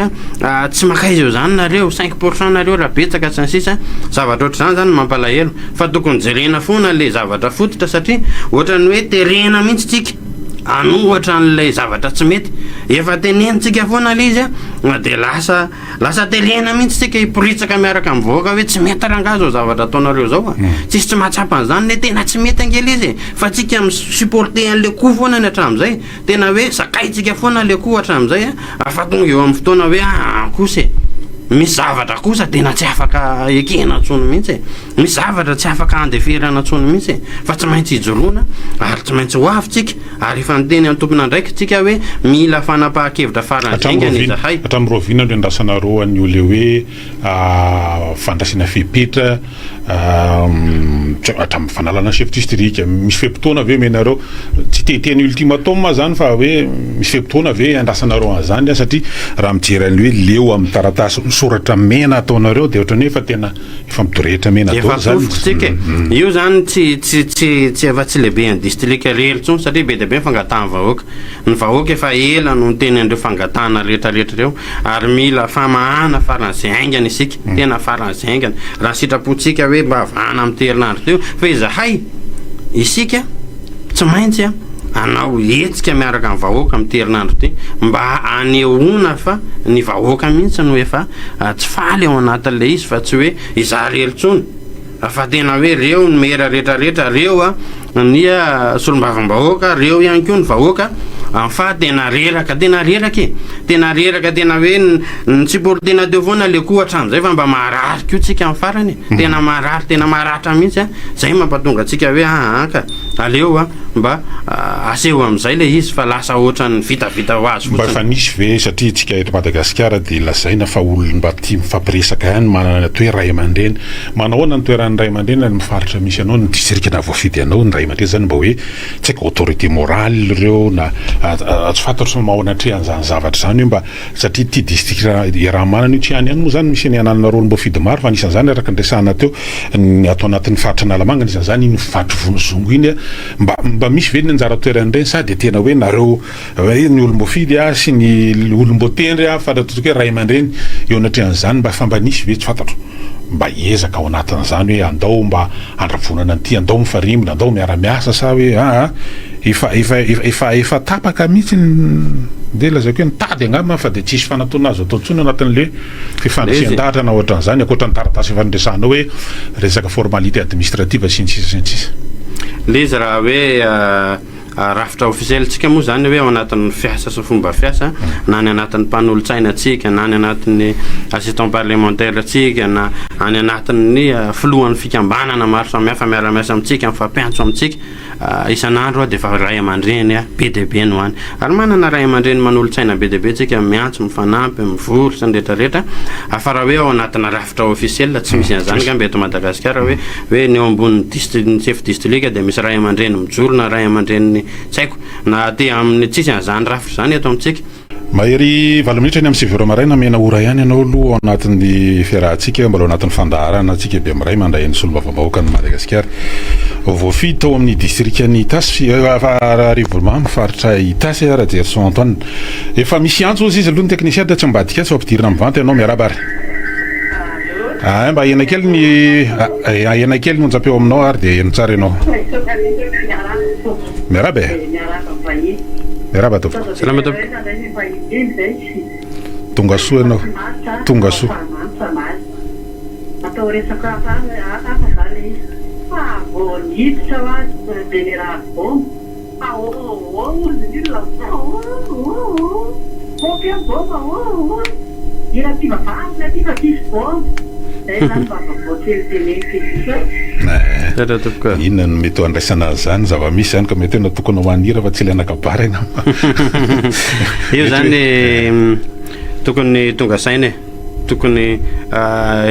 tsy makaizy eo zany nareo 5% nareo raha betsaka sy ny sisa zavatra ohatr' zany zany mampalahelo fa tokony jerena foana le zavatra fototra satria ohatrany hoe terena mihitsy tsika anohatra n'lay zavatra tsy mety efa tenenitsika foana le izy dia lasa terena mihitsy tsika hiporitsaka miaraka mivoaka hoe tsy mety rangazo zavatra ataonareo zao tsisy tsy mahatsapan'izany le tena tsy mety angely izy fa tsika misupporte an'le koa foana ny hatramin'izay tena hoe sakaitsika foana le koa hatramin'izay fa tonga eo amin'ny fotoana hoe kosy misy zavatra kosa tena tsy afaka ekena ntsony mihitsy misy zavatra tsy afaka andeferana ntsony mihitsy fa tsy maintsy hijoroana ary tsy maintsy hoavitsika ary efa niteny amin'ny tompona ndraiky tsika hoe mila fanapahan-kevitra faranzaingany izahay hatramin'ny rovina ndre andrasanareo any ole hoe fandraisana fepetra hatramin'ny fanalana chef district misy fempotoana ve menareo tsy teteny ultimatum zany fa hoe misy fempotoana ve andrasanareo an'izany satria raha mijery an'le hoe leo amin'ny taratasy soratra mena ataonareo dia ohatrany hoe efa tena efa midorehitra mena efa tofotsika io zany tsy efa tsy lehibe ny distrika rehetra ntsony satria be dia be fangatahany vahoaka ny vahoaka efa ela no niteny andreo fangatahana rehetrarehetra reo ary mila famahana faran'izay aingana isika tena faran'izay aingana raha sitrapontsika hoe mba avahana amin'ny terinandro teo fa izahay isika tsy maintsy anao hetsika miaraka amin'ny vahoaka amin'ny terinandro ty mba anehoana fa ny vahoaka mihitsy no efa tsy faly ao anatin'le izy fa tsy hoe izahrelontsony fa tena hoe reo ny mera rehetrarehetra reo ny solombavambahoaka reo ihany koa ny vahoaka fa tena reraka tena hoe ny supportena teo foana le koa hatramin'izay fa mba maharary ko tsika amin'ny farany tena maharary tena maharatra mihitsy zay mampatonga atsika hoe anka aleo mba aseho amin'izay le izy fa lasa ohatrany vitavita ho azy mba fa nisy ve satria tsika eto Madagasikara dia lazaina fa olona mba tia mifampiresaka ihany manana toe ray aman-dreny manahoana ny toeran'ny ray aman-dreny ny mifaritra misy anao ny distrikna voafidy anao ny ray aman-dreny zany mba hoe tsy haiko autorité morale reo na tsy fantatro mahonatrea an'izany zavatra zany hoe mba satria ty district raha manana io tsy any moa zany misy ny ananana rolo mbo fidy maro fa nisan'izany araka ndresahana teo ny atao anatin'ny faritra nalamanga nisan'izany iny mifatro vonozongo iny mba misy ve ny anjara toeran'ireny sady tena hoe nareo ny olombofidy sy ny olombotendry fantatro hoe ray aman-dreny eo anatrehan'izany mba fa mba nisy ve tsy fantatro mba ezaka ao anatin'izany hoe andao mba andravonana an'ity andao mifarimina andao miara-miasa sa hoe efa tapaka mihitsy de lazako hoe nitady angamba fa dia tsisy fanatona azo atao ntsony anatin'le fifandrasian-dahatra na ohatran'izany akoatra ny taratasy fandresanao hoe resaka formalité administrative sy ny sisa le izy raha hoe rafitra officieltsika moa zany hoe ao anatin'ny fiasa sy fomba fiasa na ny anatin'ny mpanolotsaina atsika na ny anatin'ny assistant parlementaire atsika na any anatin'ny filohan'ny fikambanana maro samihafa miara-miasa amintsika mifampiantso amintsika isan'andro dia fa ray aman-dreny be dia be no any ary manana ray aman-dreny manolotsaina be dia be tsika miantso mifanampy mivory sy ny rehetrarehetra fa raha hoe ao anatina rafitra officiel tsy misy an'izany ka mba eto Madagasikara hoe ny eo ambonin'ny chef district dia misy ray aman-dreny mijorona ray aman-dreny tsy haiko na te amin'ny tsisy an'izany rafitra zany eto amintsika mahery valominitra ny amin'ny sivero maraina mena ora ihany ianao aloha anatin'ny fiarahantsika mbola anatin'ny fandaharana antsika be miray mandray ny solom-bavambahoaka ny Madagasikara voafy tao amin'ny distrikany Itasy Rivolma mifaritra Itasy rajery Saint Antoine efa misy antso izy aloha ny teknisian tsy mbadika sy ampidirina amin'ny vanta ianao miaraba ary mba ahena kely no njapeo aminao ary dia heno tsara ianao miaraba miaraba tompoko salama tompoko tonga soa ianao tonga soa atao resaka hafa zany voniditra hoazy de ny raha boma boka boma ira tiva vavina tiva tisy boma zay zany tara tompoko inona no mety andraisana zany zava-misy zany ka mety na tokony ho anira fa tsy ilana kabara ina io zany tokony tonga saina tokony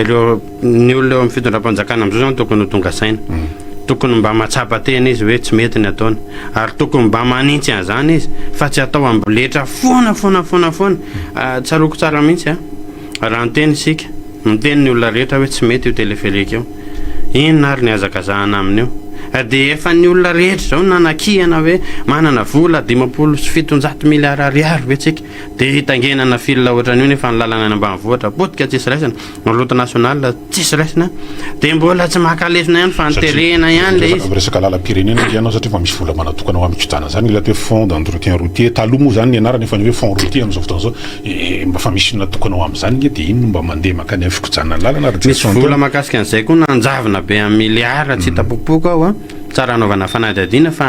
ireo ny olona eo amin'ny fitondram-panjakana am'izao zany tokony tonga saina tokony mba matsapa tena izy hoe tsy mety ny ataony ary tokony mba manintsy an'izany izy fa tsy atao amboletra foana tsaroko tsara mihitsy raha nyteny isika miteny ny olona rehetra hoe tsy mety io teleferika io inona ary ny azakazahana amin'io dia efa ny olona rehetra zao nanakihana hoe manana vola 570 miliara ariary ve tsika dia hitangenana filina ohatran'io nefa ny lalana any ambanivohitra potika tsisy raisina route nationale tsisy raisina dia mbola tsy makalesina ihany fa niterena ihany le izy resaka lalam-pirenena ianao satria fa misy vola manatokana ho amikitrana zany ilata hoe fond d'entretien routier taloha moa zany ny anarany efa ny hoe fond routier amin'izao fotoana zao mba fa misy natokana ho amin'izany dia inona mba mandeha makany amin'ny fikojanana ny lalana misy vola mahakasika an'izay koa nanjavina be amin'ny miliara tsy hitapokopoko ao tsara anaovana fanadihadiana fa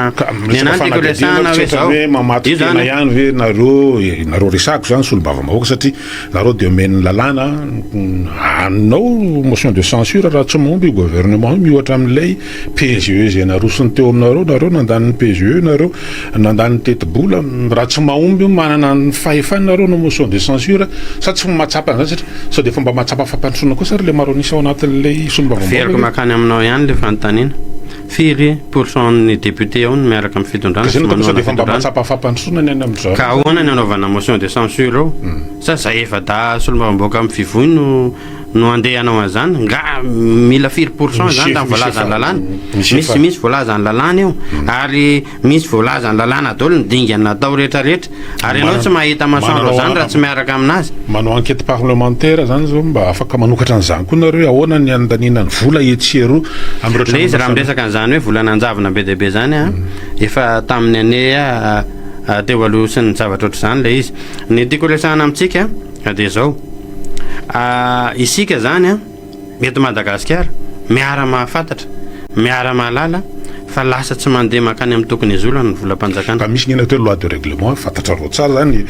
ny anany tiko resahana hoe zao mamaty tena ihany hoe nareo resako zany solom-bavambahoaka satria nareo dia omeny lalàna anao motion de censure raha tsy mahomby gouvernement miohatra amin'ilay PGE zay narosony teo aminareo nandaniny PGE nareo nandaniny teti-bola raha tsy mahomby manana ny fahefany nareo no motion de censure sa tsy mahatsapa an'izany satria sao dia fomba mahatsapa fampandrosoana koa sary le maro anisa ao anatin'ilay solom-bavambahoaka feriko makany aminao ihany le fanontaniana 4% ny député ao no miaraka amin'ny fitondrana sy manao mahatsapa fampandrosoana ny any amin'izao ka ahoana ny anaovana motion de censure ao sa zay efa da solom-bavambahoaka amin'ny fivoy no andeha anao an'izany nga mila 4% zany da voalazany lalàna misy voalazany lalàna eo ary misy voalazany lalàna daholo ny dingany natao rehetrarehetra ary ianao tsy mahita masoandro zany raha tsy miaraka aminazy manao enquête parlementaire zany zao mba afaka manokatra an'izany koa nareo ahoana ny andanina ny vola etsero le izy raha miresaka an'izany hoe vola nanjavina be deaibe zany efa tamin'ny ane teo aloha sy ny zavatra oatra zany le izy ny tiako resahana amintsika dia zao isika zany eto Madagasikara miara mahafantatra miara mahalala fa lasa tsy mandeha makany amin'ny tokony izy olona ny volam-panjakana ka misy ny ena toe loi de règlement fantatra reo tsara zany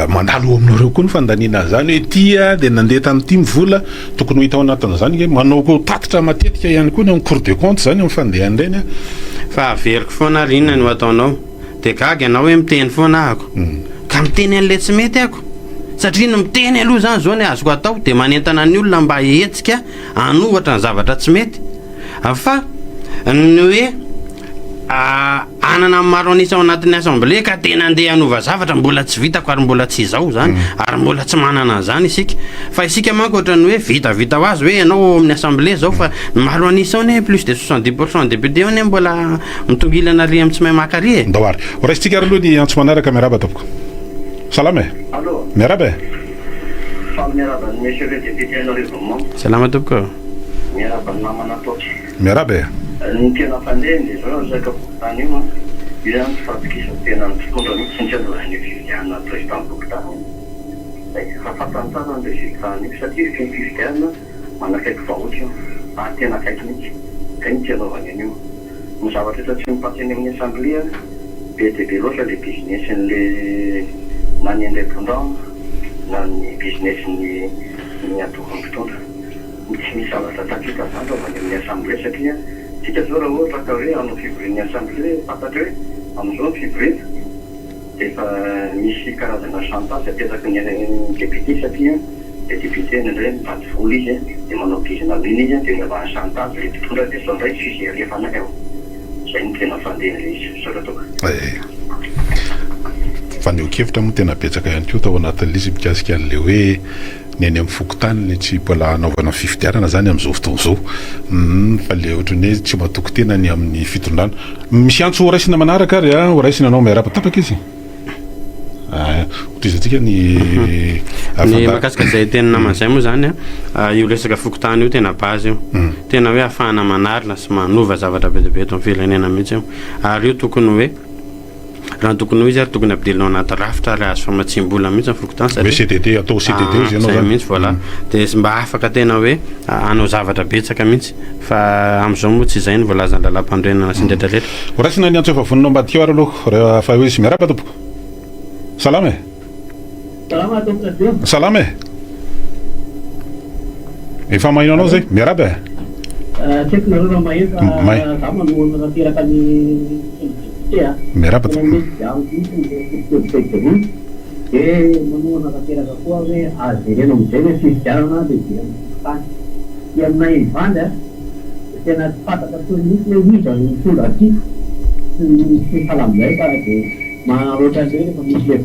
mandalo aminareo koa ny fandaniana zany hoe tia dia nandeha tamin'ity mivola tokony ho hita ao anatin'izany hoe manao ko tatitra matetika ihany koa ny amin'ny cour de compte zany amin'ny fandehany reny fa averiko foana ary inona no ataonao dia gaga ianao hoe miteny foana ahako ka miteny an'le tsy mety ako satria no miteny aloha zany zao ny azoko atao dia manentana ny olona mba hihetsika anohatra ny zavatra tsy mety fa ny hoe anana maro anisa ao anatin'ny assemblée ka tena andeha anova zavatra mbola tsy vitako ary mbola tsy izao zany ary mbola tsy manana an'izany isika fa isika manko ohatrany hoe vitavita ho azy hoe ianao amin'ny assemblée zao fa maro anisa ao ne plus de 70% député ao ne mbola mitongilana ary amin'ny tsy mahay makary ndao ary oraisitsika ary aloha ny antso manaraka miaraba tompoko salama miaraba salama tompoko miaraba ny tena fandeha dia zao resaka bokotany io io zany fahatokisany tena ny fitondra mihitsy sintsy ny fifidianana président bokotany fa fantany tsara ny fifidiana io satria ny fifidiana manakaiky vahoaka io ary tena akaiky mihitsy kay ny tianaovany an'io ny zavatra efa tsy mipatseny amin'ny assemblée be dia be loatra le business n'le na ny indépendant na ny business ny atokony mpitondra tsy misy zavatra tatrika zany taovany amin'ny assemblée satria sika zao raha ohatra ka hoe amin'ny fivorian'ny assemblée fantatra hoe amin'izao ny fivorina dia efa misy karazana chantage apetaka ny député satria le député nindray mitady vola izy dia manao bizina miny izy dia miavahany chantage le mpitondra dia sao ndray tsy fizery efa anakao zay ny tena fandeha izy soratoko fa neo-kevitra moa tena betsaka ihany koa tao anatin'izy mikasika an'le hoe ny any amin'ny fokotany le tsy mbola anaovana fifidiarana zany amin'izao fotoana izao fa le ohatrany hoe tsy matoko tena ny amin'ny fitondrana misy antso horaisina manaraka ary horaisina anao miara-patapaka izy ohatra izy atsika ny mahakasika zay teny naman'izay moa zany io resaka fokotany io tena base io tena hoe ahafahana manarina sy manova zavatra be dia be eto amin'ny firenena mihitsy io ary io tokony hoe raha tokony ho izy ary tokony ampidirinao anaty rafitra ary azo famatsim-bola mihitsy ny fokotany hoe CDD atao CDD izy ianao zany mihitsy voilà dia mba afaka tena hoe anao zavatra betsaka mihitsy fa amin'izao moa tsy izay ny voalazany lalam-pandrenana sy ndraitrarehetra horaisina ny antso efa voninao ambadika ary aloha rehefa fa hoe izy miaraba tompoko salama salama efa mahino anao zay miaraba Cek narura maeza sama nunggu natirakan ya. Merah betul. Yang itu terus menunggu natirakan kuahnya akhirnya nomornya sih jalan ada dia kan yang naik mana karena pada waktu ini jadi sudah sih salam mereka itu marotan dia memilih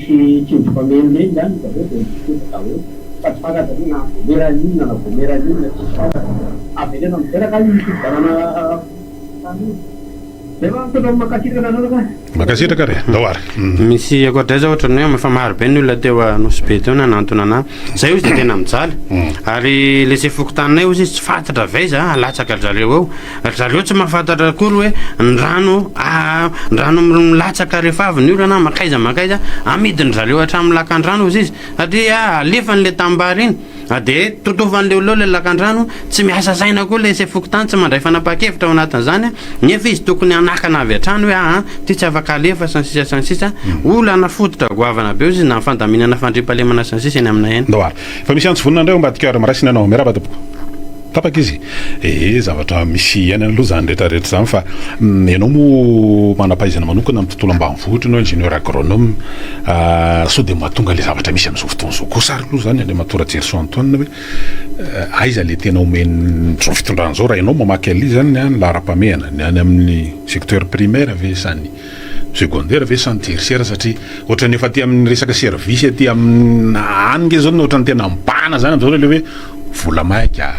si pemimpin dan itu tahu pada tadi nak berani apa dia nak cara kali karena memang tu nama kasih kan makasih dekare dawar misy akoatra zao ohatrany hoe efa maro be ny olona teo anosy teo na nantona ana zay izy dia tena mijaly ary le zay fokotaninay izy tsy fantatra vaiza alatsaka zareo eo tsy mahafantatra akory hoe ny rano milatsaka rehefa avy ny olana makaiza amidiny zareo hatramin'ny lakan-drano izy satria alefany le tambary iny dia totofan'le olona le lakan-drano tsy miasa saina koa le zay fokotany tsy mandray fanapa-kevitra ao anatin'izany nefa izy tokony anakana avy hatrany hoe ty tsy afaka alefa sansisa olana fototra goavana be izy na fandaminana fandripalemana sansisa eny aminay eny doar fa misy antso vonina indray ambadika ary maraisina anao miaraba tompoko tapaka izy zavatra misy ihany aloha zany rehetrarehetra zany fa ianao moa manam-pahaizana manokana amin'ny tontolo ambanivohitra ianao ingénieur agronome sao dia mahatonga le zavatra misy amin'izao fotoana izao koa sary aloha zany le matora Gerson Antoine hoe aiza le tena omen'izao fitondrana zao raha ianao mamaky ali zany ny any laharam-pamehana ny any amin'ny secteur primaire ve sa ny secondaire ve sa ny tertiaire satria ohatrany efa aty amin'ny resaka service aty amin'ny ange zao ohatrany tena mibana zany amin'izao le hoe vola maika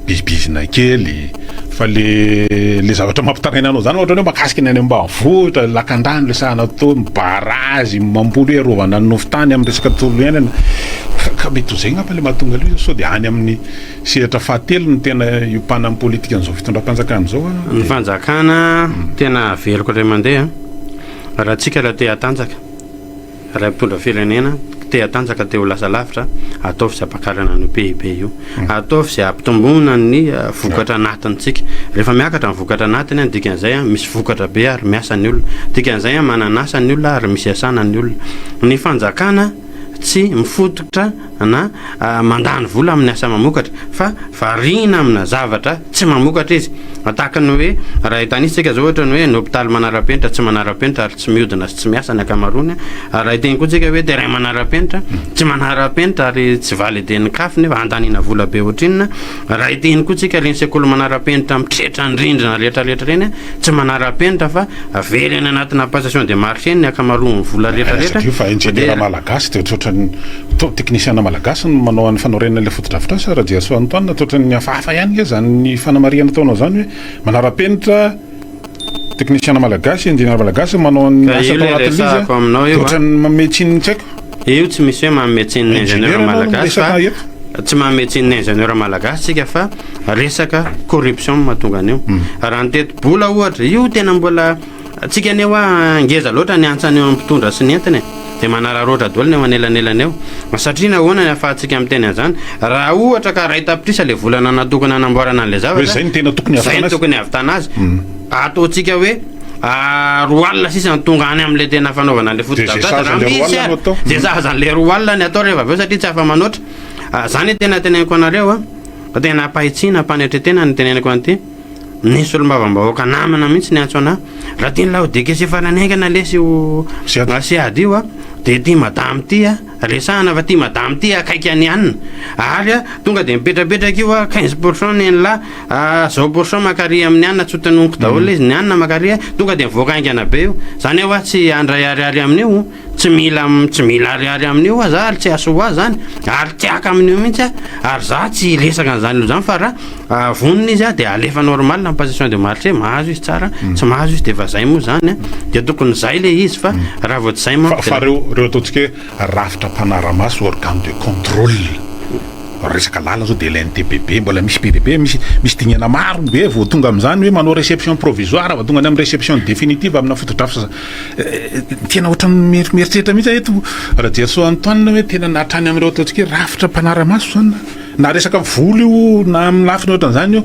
bizibizina kely fa le zavatra mampitaraina anao zany ohatra hoe makasika ny any ambanivohitra lakan-drano le sahana tao barazy mamboly hoe rovana ny nofotany amin'ny resaka tontolo iainana ka mety zay ngapa le mahatonga aloha sao dia any amin'ny sehatra fahatelo ny tena iopana amin'ny politika an'izao fitondram-panjakana zao ny fanjakana tena veloko ray mandeha raha tsika raha te hatanjaka raha mpitondra firenena te hatanjaka te ho lasa lavitra ataovy izay ampakarana ny PIB io ataovy izay ampitombona ny vokatra anatintsika rehefa miakatra ny vokatra anatiny dikan'izay misy vokatra be ary miasa ny olona dikan'izay mananasa ny olona ary misy asana ny olona ny fanjakana tsy mifototra na mandany vola amin'ny asa mamokatra fa variana amina zavatra tsy mamokatra izy tahaka ny hoe raha hitanisika zao ohatra ny hoe ny hôpitaly manara-penitra tsy manara-penitra ary tsy mihodina sy tsy miasa ny akamarony raha hiteny koa tsika hoe terrain manara-penitra tsy manara-penitra ary tsy validen'ny kafy nefa andanina vola be ohatrinona raha hiteny koa tsika reny sekoly manara-penitra mitrehitra ny rindrina rehetrarehetra reny tsy manara-penitra fa very any anatina passation de marché ny akamaroany vola rehetrarehetra fa ingénieur malagasy teknisiana malagasy manao any fanorenana le fotodrafitra sa raha Gerson Antoine totrany hafahafa ihany ke zany ny fanamariana taonao zany hoe manara-penitra teknisiana malagasy ingénieur malagasy manao any asa tao anatin'izy totrany mametsiny tsy haiko io tsy misy hoe mametsiny ingénieur malagasy fa tsy mametsiny ingénieur malagasy tsika fa resaka corruption mahatonga an'io raha ny teto-bola ohatra io tena mbola tsika aneo ngeza loatra ny antsany eo ampitondra sy ny entiny dia manararoatra daholo ny eo anelanelana eo satria nahoana ny ahafahantsika amin'ny teny an'izany raha ohatra ka ray tapitrisa le volana natokana anamboarana an'ilay zavatra zay ny tena tokony hahavitana azy ataontsika hoe roa alina sisa ny tonga any amin'ilay tena fanaovana an'ilay fotodrafitra raha misy ary dia za zany le roa alina ny atao rehefa aveo satria tsy afa manoatra zany tena teneniko anareo tena ampahitsiana ampanetretena ny teneniko an'ity nisy olombavambahoaka namana mihitsy ny antso anahy raha tia ny laodika sy farany aingana lesy io siady io a dia tia madamy ty a resahana fa tia madamy ty akaiky any anina ary a tonga dia mipetrapetraka io a 15% ny an'la 0% makary amin'ny anina tsotanoniko daholo izy ny anina makary tonga dia mivoaka aingana be io zany eo a tsy andray ariary amin'io tsy mila ariary amin'io a za ary tsy aso azy zany ary tiaka amin'io mihitsy a ary za tsy lesaka n'izany lo zany fa raha vonona izy a dia alefa normal na position de marché mahazo izy tsara tsy mahazo izy dia efa zay moa zany a dia tokony zay le izy fa raha vao tsy zay fa reo ataontsika hoe rafitra mpanaramaso organe de contrôle resaka lala zao dia l'NTPB mbola misy PDB misy dignana maro be vao tonga amin'izany hoe manao réception provisoire va tonga ny amin'ny réception définitive amina fotodrafitra tena ohatrany mieritreritra mihitsy eto raha Jerso Antoine hoe tena nahatrany amin'ireo ataontsika hoe rafitra mpanaramaso zany na resaka volo io na amin'ny lafiny ohatran'izany io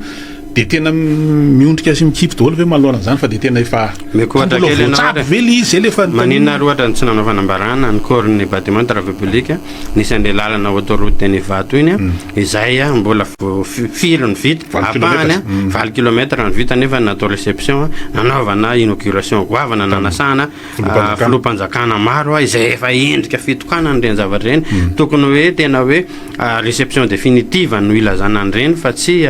dia tena miondrika sy mikipy daholo ve manoloana zany fa dia tena efa mekohatra kely ianao vely izy efa maninona ary ohatra ny tsy nanao fanambarana ny corps ny bâtiment travaux publics nisan'le lalana autoroute ny vato iny izay a mbola firy ny vita apahany 20 km ny vita nefa natao réception nanaovana inauguration goavana nanasana filohampanjakana maro izay efa endrika fitokana an'ireny zavatra ireny tokony hoe tena hoe réception définitive no ilazana an'ireny fa tsy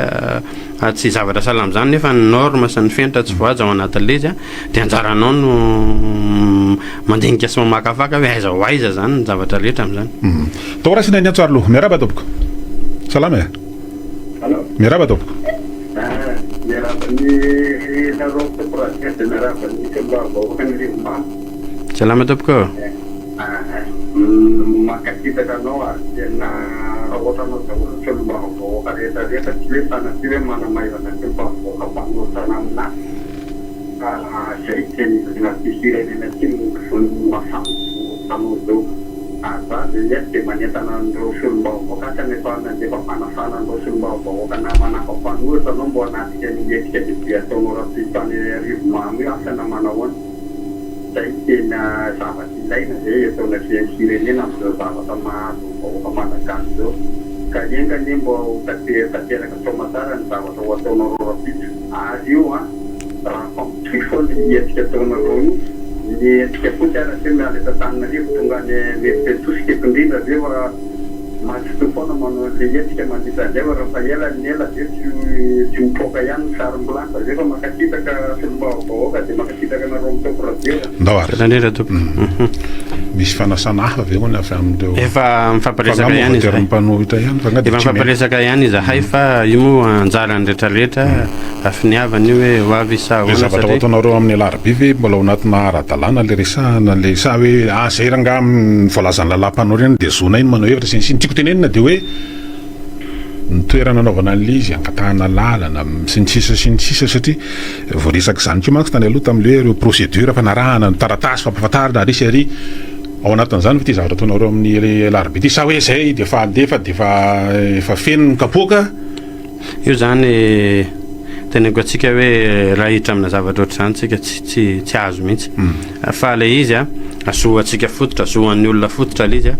zavatra salama zany nefa ny norme sy ny fenitra tsy voaja ao anatin'le izy dia anjaranao no mandinika sy mamakafaka hoe aiza ho aiza zany ny zavatra rehetra amin'izany tao rasina ny antsary loha miaraba tompoko salama e miaraba tompoko salama tompoko makasitaka anao ary tena raha ohatra anao daholo tsy olombavavoaka rehetrarehetra tsy hoe sanaty hoe manamaivana tsy mivavoaka mpanorotana aminazy zay tena firenena ty mafampanao zao ary za zay ety dia manentana an'ireo solombavavoaka kanefa nandefa fanasana an'ireo solombavavoaka na manaka mpanoratra anao mbo anatika ny etika lehibe ataonao raha tany rivomamy io asana manahoana zay tena zavatra ilaina zay ataona firenena amin'izao zavatra mahazo vahoaka malagasy zao ka engany mbo tateraka soamatara ny zavatra ho ataonareo rapitra ary io a raha fampitry foana ny etika ataonareo io ny etika fotsy ara tsy mialeta tananarivo tonga ny meritosika eto indrindra zay fa mahatsito foana manao le etika mandritran'izay fa raha fa ela ny ela zay tsy mipoaka ihany ny sarim-bolasa zay fa makasitaka solombavavoaka dia makasitaka nareo mitopradera ndao ary randrera tompo misy fanasana hafa ve hoany avy amin'ireo efa mifampiresaka ihany izy mpanohitra ihany fa efa mifampiresaka ihany izy hay fa io moa anjarany rehetrarehetra afiniavany io hoe ho avy sa le zavatra ho ataonareo amin'ny alarby ve mbola ao anatina ara-dalàna le resahana le sa hoe zay ranga amin'ny voalazany lalam-panao reny dia zona iny manao hevitra sy ny tiako tenenina dia hoe ny toerana anaovana an'le izy angatahana lalana sy ny sisa satria voaresaka zany ko manko tany aloha tam'le hoe procédure fanarahana ny taratasy fampafantarina resy ary ao anatin'izany fa ty zavatra ataonareo amin'ny alarby ty sa hoe zay dia efa andefa dia efa feno ny kapoaka io zany teneko atsika hoe raha hitra amina zavatra ohatr' zany tsika tsy azo mihitsy fa le izy azoatsika fototra azoan'ny olona fototra le izy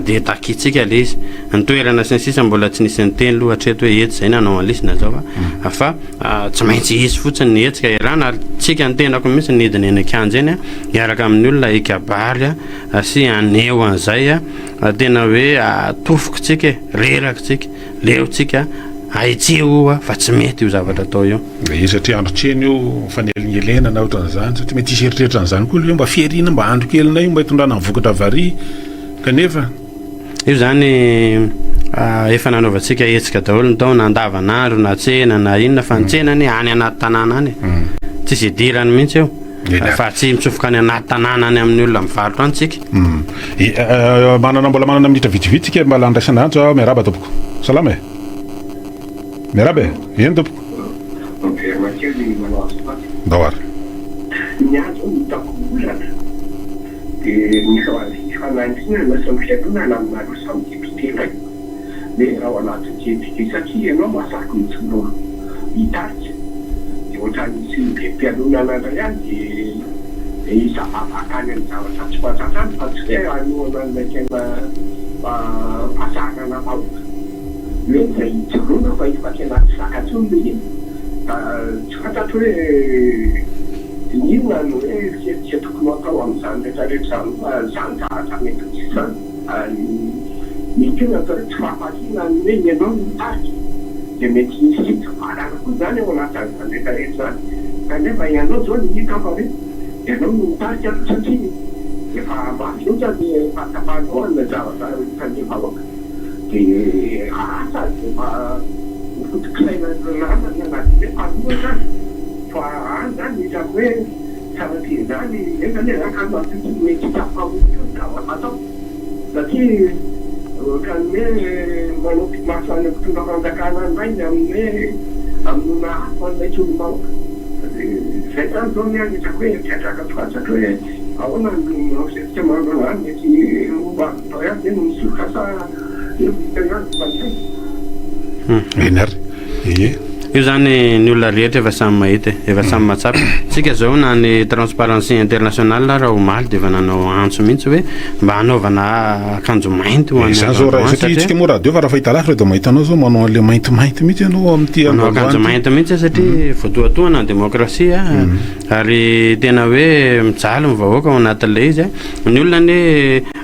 dia takitsika le izy ny toerana sy ny sisa mbola tsy nisy ny teny loha hatreto hoe etsy zay nanao an'lisina zao fa tsy maintsy izy fotsiny ny etsika irana ary tsika ny tenako mihitsy nidiny eny akanjy eny hiaraka amin'ny olona ikabary sy aneo an'izay tena hoe atofoko tsika reraka tsika leotsika aitsio fa tsy mety io zavatra atao io izy satria androtreny io fanelina na ohatran'izany satria mety isy eritreritra n'izany koa io mba fierina mba andro kelina io mba hitondrana mivokatra vary kanefa io zany efa nanaovantsika etsika daholo ny tao na andavanandro na tsena na inona fa nitsenany any anaty tanàna any tsisy idirany mihitsy eo fa tsy mitsofoka any anaty tanàna any amin'ny olona mivarotra any tsika mbola manana minitra vitsivitsika mba landraisana antso miaraba tompoko salama e miaraba e eny tompoko ndao ary ny azo mitako olana dia misy fanantsina nasamfianona aminareo samytipitena le raha ao anatin'ity satria ianao masaky mitsolo hitarika dia ohatran'isy be mpianonana ndray any dia izavavakany amin'ny zavatra tsy fantatany fa tsy hoe anoana nlaikena fahasahanana vahoaka hoe zay tsirona fa ifa tena tsy zakatsony le iny tsy fantatro hoe inona no hoe tsy tokony atao amin'izany rehetrarehetra zany fa zany zahatra mety tsy zany mitena atao hoe tsy fahamakina ny hoe ianao no mitariky dia mety misy farana koa zany ao anatin'izany rehetrarehetra zany kanefa ianao zao ny hita fa hoe ianao no mitarika ato satria efa mafy loatra ny fahatapahanao amin'ny zavatra kanefa aloka dia asa efa fotokisaina namana anaty fanoa zany fa any zany isako hoe savatry zany efany akano atoko mety tafamoto zava-fatao satria ohatrany hoe manao pimasy any mpitondra fanjakana mainy amin'ny amin'ona hafa maitsy olombaloka zay zany zao ny any isako hoe fiatraka toatsatra hoe ahoana nosetika manao any mety mba atao ihany zay no misokasa eny ary io zany ny olona rehetra efa samy mahita efa samy matsapa tsika zao na ny transparency international raha omaly dia efa nanao antso mihitsy hoe mba hanaovana akanjo mainty ho zany zao raha satria tsika moa radio fa raha fahita lavitra dia mahitanao zao manao an'le maintimainty mihitsy ianao amin'ity manao akanjo mainty mihitsy satria voatoatoana ny demokrasia ary tena hoe mijaly mivahoaka ao anatin'ilay izy ny olona ny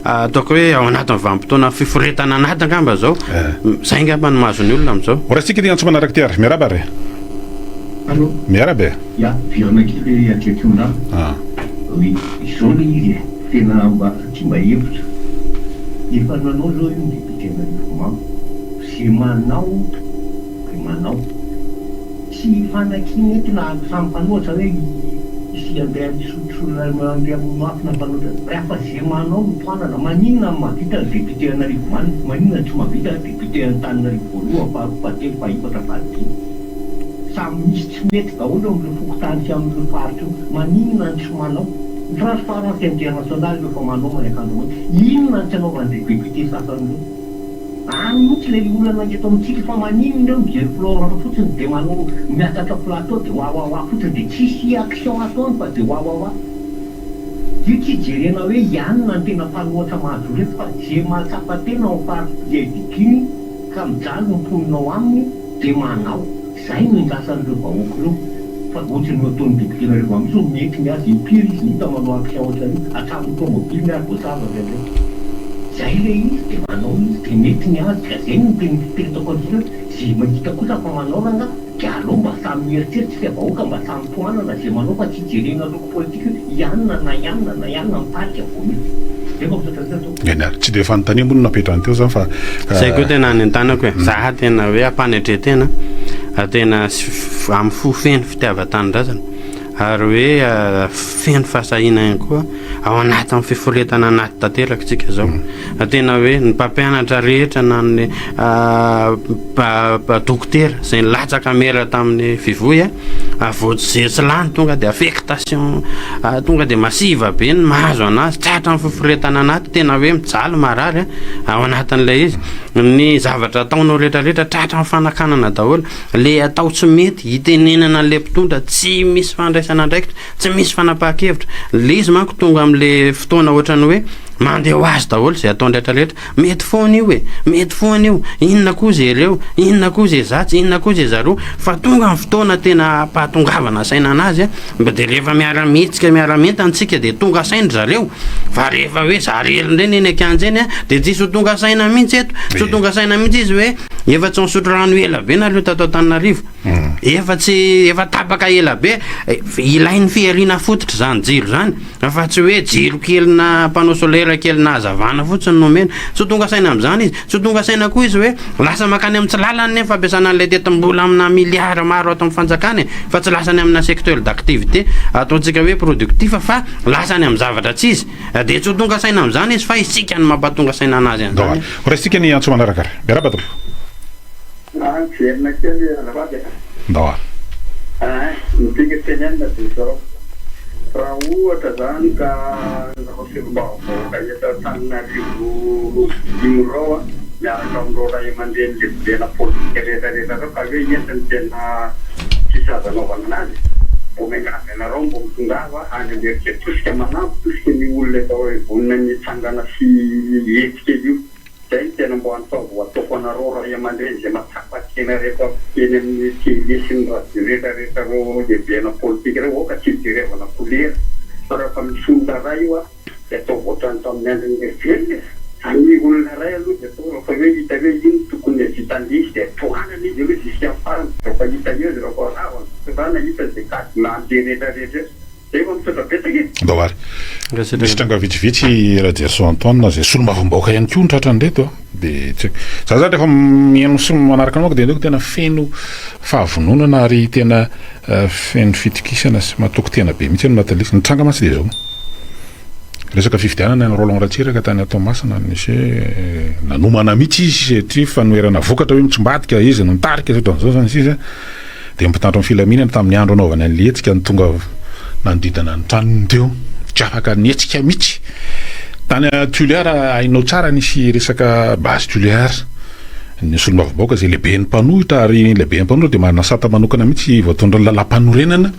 ataoko hoe ao anatin'ny vanim-potoana fiforetana anaty angamba zao zay ngamba ny mahazo ny olona amin'izao raha tsika dia antso manaraka ty ary miaraba ary allo miarabe ya virana kely akekona izao le izy tena mba tsy mba hevitra efa nanao zao io ndipitena rivomamo sy manao tsy fanakiny etina sampanoatra hoe isy andeha sotrosolona andeha mafina mpanoatra rehefa zay manao mitoanana maninona mahavita député anarivomany maninona tsy mahavita député antananarivo voaloha faharoapatelo fahefatra fahadimy samy misy tsy mety daholo amin'ireo fokotany sy amin'ireo faritra maninona ny tsy manao ny transparence internationale rehefa manao manakandro moa inona ny tsy anaovan'izay député sasan'ireo any mihitsy lay olona nangeto amintsika fa maninona ireo mijery florana fotsiny dia manao miakatra plateau dia hoahoahoa fotsiny dia tsisy action ataony fa dia hoahoahoa io tsy jerena hoe ianona ny tena fanoatra mahazo reto fa zay mahatsapa tena ao faritra dikiny ka mijaly mimponinao aminy dia manao zay no ingasan'ireo vahoaka ireo fa ohatrany ataony député nareo amin'izao mety miazy impiry izy hita manao action ohatrany atraminy tomobily miary voasava zay zay le izy dia manao izy dia mety miazy ka zay no tenytako an'izao zay mahita kosa fa manaoranga dia aleo mba samy mieritseritsy fa vahoaka mba samy toanana zay manao fa tsy jerena loko politika ianona na mitarika vomi eny ary tsy dia fanontania mono napetrany teo zany fa zay koa tena any an-tanako hoe zaha tena hoe ampanetretena tena amin'ny fofeny fitiavan-tanindrazana ary hoe feno fahasahina ihany koa ao anatin'ny fiforetana anaty tanteraka tsika zao tena hoe ny mpampianatra rehetra na ny dokotera zay nilatsaka mera tamin'ny fivoy voatsy lany tonga dia affectation tonga dia masiva be ny mahazo anazy tratra amin'ny fiforetana anaty tena hoe mijaly marary ao anatin'ilay izy ny zavatra ataonao rehetrarehetra tratra amin'ny fanakanana daholo le atao tsy mety hitenenana le mpitondra tsy misy fandraisana andraikitra tsy misy fanapaha-kevitra le izy manko tonga amin'le fotoana ohatrany hoe mandeha ho azy daholo zay atao rehetrarehetra mety foana io mety foana io inona koa zay ireo inona koa zay zatsy inona koa zay zaroa fa tonga amin'ny fotoana tena pahatongavana saina anazy mba dia rehefa miara-mihetsika miara-menta antsika dia tonga saina zareo fa rehefa hoe zarelony reny eny akanjeny dia tsisy ho tonga saina mihitsy eto tsy ho tonga saina mihitsy izy hoe efa tsy misotro rano ela be nareo tato Antananarivo efa tapaka ela be ilain'ny fiarina fototra zany jiro zany fa tsy hoe jiro kely na panneau solaire kely na hazavana fotsiny nomena tsy ho tonga saina amin'izany izy tsy ho tonga saina koa izy hoe lasa makany amin'ny tsy lalany nefa fampiasana an'ilay tetim-bola amina miliara maro ato amin'ny fanjakany fa tsy lasany amina secteur d'activité ataontsika hoe productif fa lasany amin'ny zavatra tsy izy dia tsy ho tonga saina amin'izany izy fa isika ny mampatonga saina anazy an'izany restika ny antso manaraka miaraba tompo jerina kely alavady ndawa mitengetenenina dia zao raha ohatra zany ka nakofilombavoaka eto Antananarivo imorao miaraka amin'ireo ray aman-dreny levibena politika rehetrarehetra reo ka hoe entiny tena tsisy azo anaovana anazy mbo miangavy anareo mbo mitongava any amerika tosika manampy tosika ny olona atao hoe vonina ny tsangana sy etikely io zay tena mbo antaova ataoko anareo raha iamandreny zay matsapatsena rehefa eny amin'ny télé sy ny radio rehetrarehetra reo lehibeana politika reo oka tsy direvana kolera fa rehefa misonda ray io a de atao voatrany tamin'ny andriny revelona any olona ray aloha de atao rehefa hoe hita hoe iny tokony vitandisy de tohanana izy hoe jusqu'à farany rehefa hita eo rehefa rahana hita de gady landy rehetrarehetra zay va mitondra betsaka Bawary misy tranga vitsivitsy raha Gerson Antoine zay solo-mavomboaka ihany koa ny tratran'reto de tsy za zany rehefa mihaino sy manaraka anao de ndreko tena feno fahavononana ary tena feno fitokisana sy matoko tena be mihitsy matalisa ny tranga matsy de zao resaka fifidianana ny Roland Ratsiraka tany Tomasina nisy nanomana mihitsy izy satria fanoerana vokatra hoe mitsombadika izy no nitarika zao zany sisa de mpitandro amin'ny filaminana tamin'ny andro anaovana ny letsika ny tonga nandidana ny tranony teo tsy afaka nietsika mihitsy tany Tuléar ainao tsara nisy resaka base Tuléar ny solo-mavomboaka zay lehibe ny mpanohitra ary lehibe ny mpanohitra de manasata manokana mihitsy voatondra ny lalam-panorenana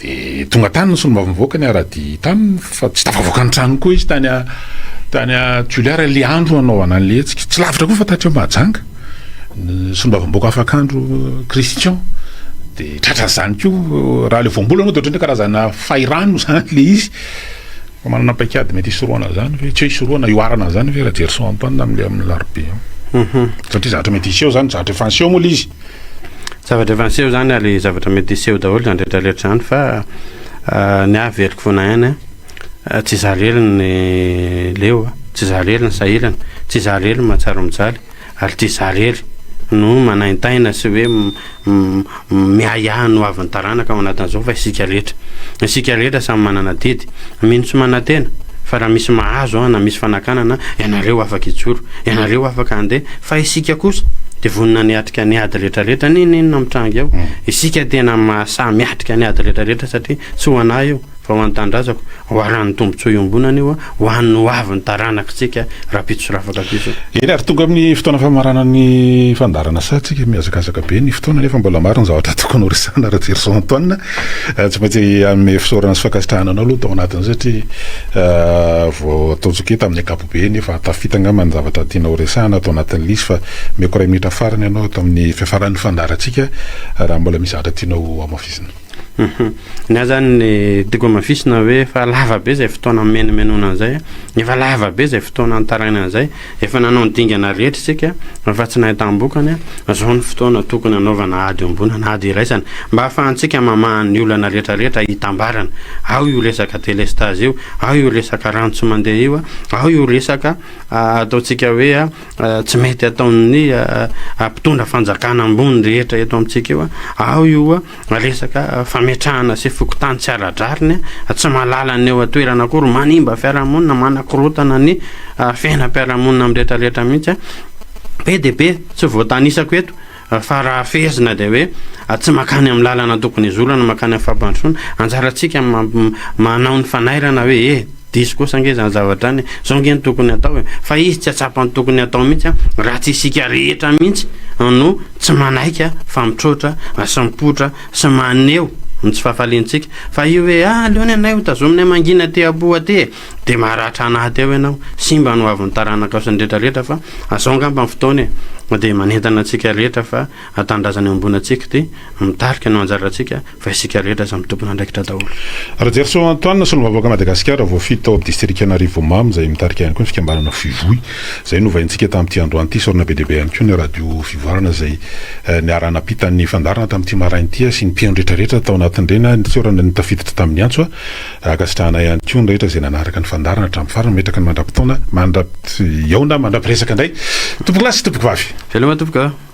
de tonga tany ny solo-mavomboaka ny arady tany fa tsy tafavoaka ny trano koa izy tany Tuléar le andro anaovana ny letsika tsy lavitra koa fa tatry Mahajanga ny solo-mavomboaka afak'andro Christian de tratran'izany koa raha le voambola anao de ohatrany karazana fairano zany le izy fa manana paikady mety hisoroana zany hoe tsy hoe hisoroana ioarana zany hoe raha Gerson Antoine amin'ny larbe satria zavatra mety iseho zany zavatra efa niseho moa le izy zavatra efa niseho zany ale zavatra mety iseho daholo zany rehetrarehetra zany fa ny aveliko vonahany tsy zarely ny leo tsy zarely ny sahirana tsy zarely mahatsara mijaly ary tsy zarely no manaintaina sy hoe miayaha no avy ny taranaka ao anatin'izao fa isika rehetra samy manana didy mino tsy manantena fa raha misy mahazo na misy fanakanana ianareo afaka itsoro ianareo afaka andeha fa isika kosa de vonina niatrika ny ady rehetrarehetra ninina mitranga ao isika tena mahasaha miatrika ny ady rehetrarehetra satria tsy ho anahy io fa ho antandrazako ho aran'ny tombontsoa iombonana io ho an'ny ho avy ny taranakitsika raha pitsorafaka piso eny ary tonga amin'ny fotoana famarana ny fandarana satsika miazakazaka be ny fotoana nefa mbola maro ny zavatra tokony horesana raha Gerson Antoine tsy maintsy amin'ny fisaorana sy fakasitrahana anao aloha tao anatiny satria vao ataotsika tamin'ny akapobe nefa tafitanga amin'ny zavatra tiana horesana atao anatin'ny lisy fa meko ray minitra farany ianao atao amin'ny fiafaran'ny fandarantsika raha mbola misy zavatra tianao amafisina ny zany ny tiako amafisina hoe fa lava be zay fotoana menomenona an'izay efa lava be zay fotoana antaraina an'izay efa nanao ny dingana rehetra isika fa tsy nahitam-bokany zao ny fotoana tokony anaovana ady ombonana ady iraisana mba ahafahantsika mamahan'ny olana rehetrarehetra hitambarana ao io resaka telestage io ao io resaka rano tsy mandeha io ao io resaka ataotsika hoe tsy mety ataon'ny mpitondra fanjakana ambony rehetra eto amintsika io ao io resaka fametrahana sy fokotany tsy aradrariny tsy malalany eo atoerana akory manimba fiarahamonina manakorotana ny fiainam-piarahamonina amin'ny rehetrarehetra mihitsy be de be tsy voatanisako eto fa raha fezina de hoe tsy makany amin'ny lalana tokony izolana makany amin'ny fampandrosoana anjarantsika manao ny fanairana hoe diso kosa nge zany zavatra any zao nge ny tokony atao fa izy tsy atsapany tokony atao mihitsy raha tsy isika rehetra mihitsy no tsy manaika fa mitrotra sy mipotra sy maneho ny tsy fahafalentsika fa io hoe leony anay ho tazominay mangina te aboa te de maharatra anaty eo ianao simba no avy ny taranaka sy ny rehetrarehetra fa zao ngamba ny fotoana de manentana antsika rehetra fa atandrazana eo ambonantsika de mitarika no anjarantsika fa isika rehetra samy tompona andraikitra daholo raha Gerson Antoine solo-mavomboaka Madagasikara vao fito ao district Anarivo Mamy zay mitarika ihany koa ny fikambanana fivoy zay novaintsika tamin'ity androany ity sorona be dehibe ihany koa ny radio fivoarana zay niarana pitan'ny fandarana tamin'ity marain'ity sy ny mpihaino rehetrarehetra tao anatin'ireny ny sorana nitafiditra tamin'ny antso akasitrahana ihany koa ny rehetra zay nanaraka ny fandarana hatramin'ny farany metraka ny mandram-potoana yaona mandrapiresaka indray tompoko lasy tompoko vavy veloma tompoko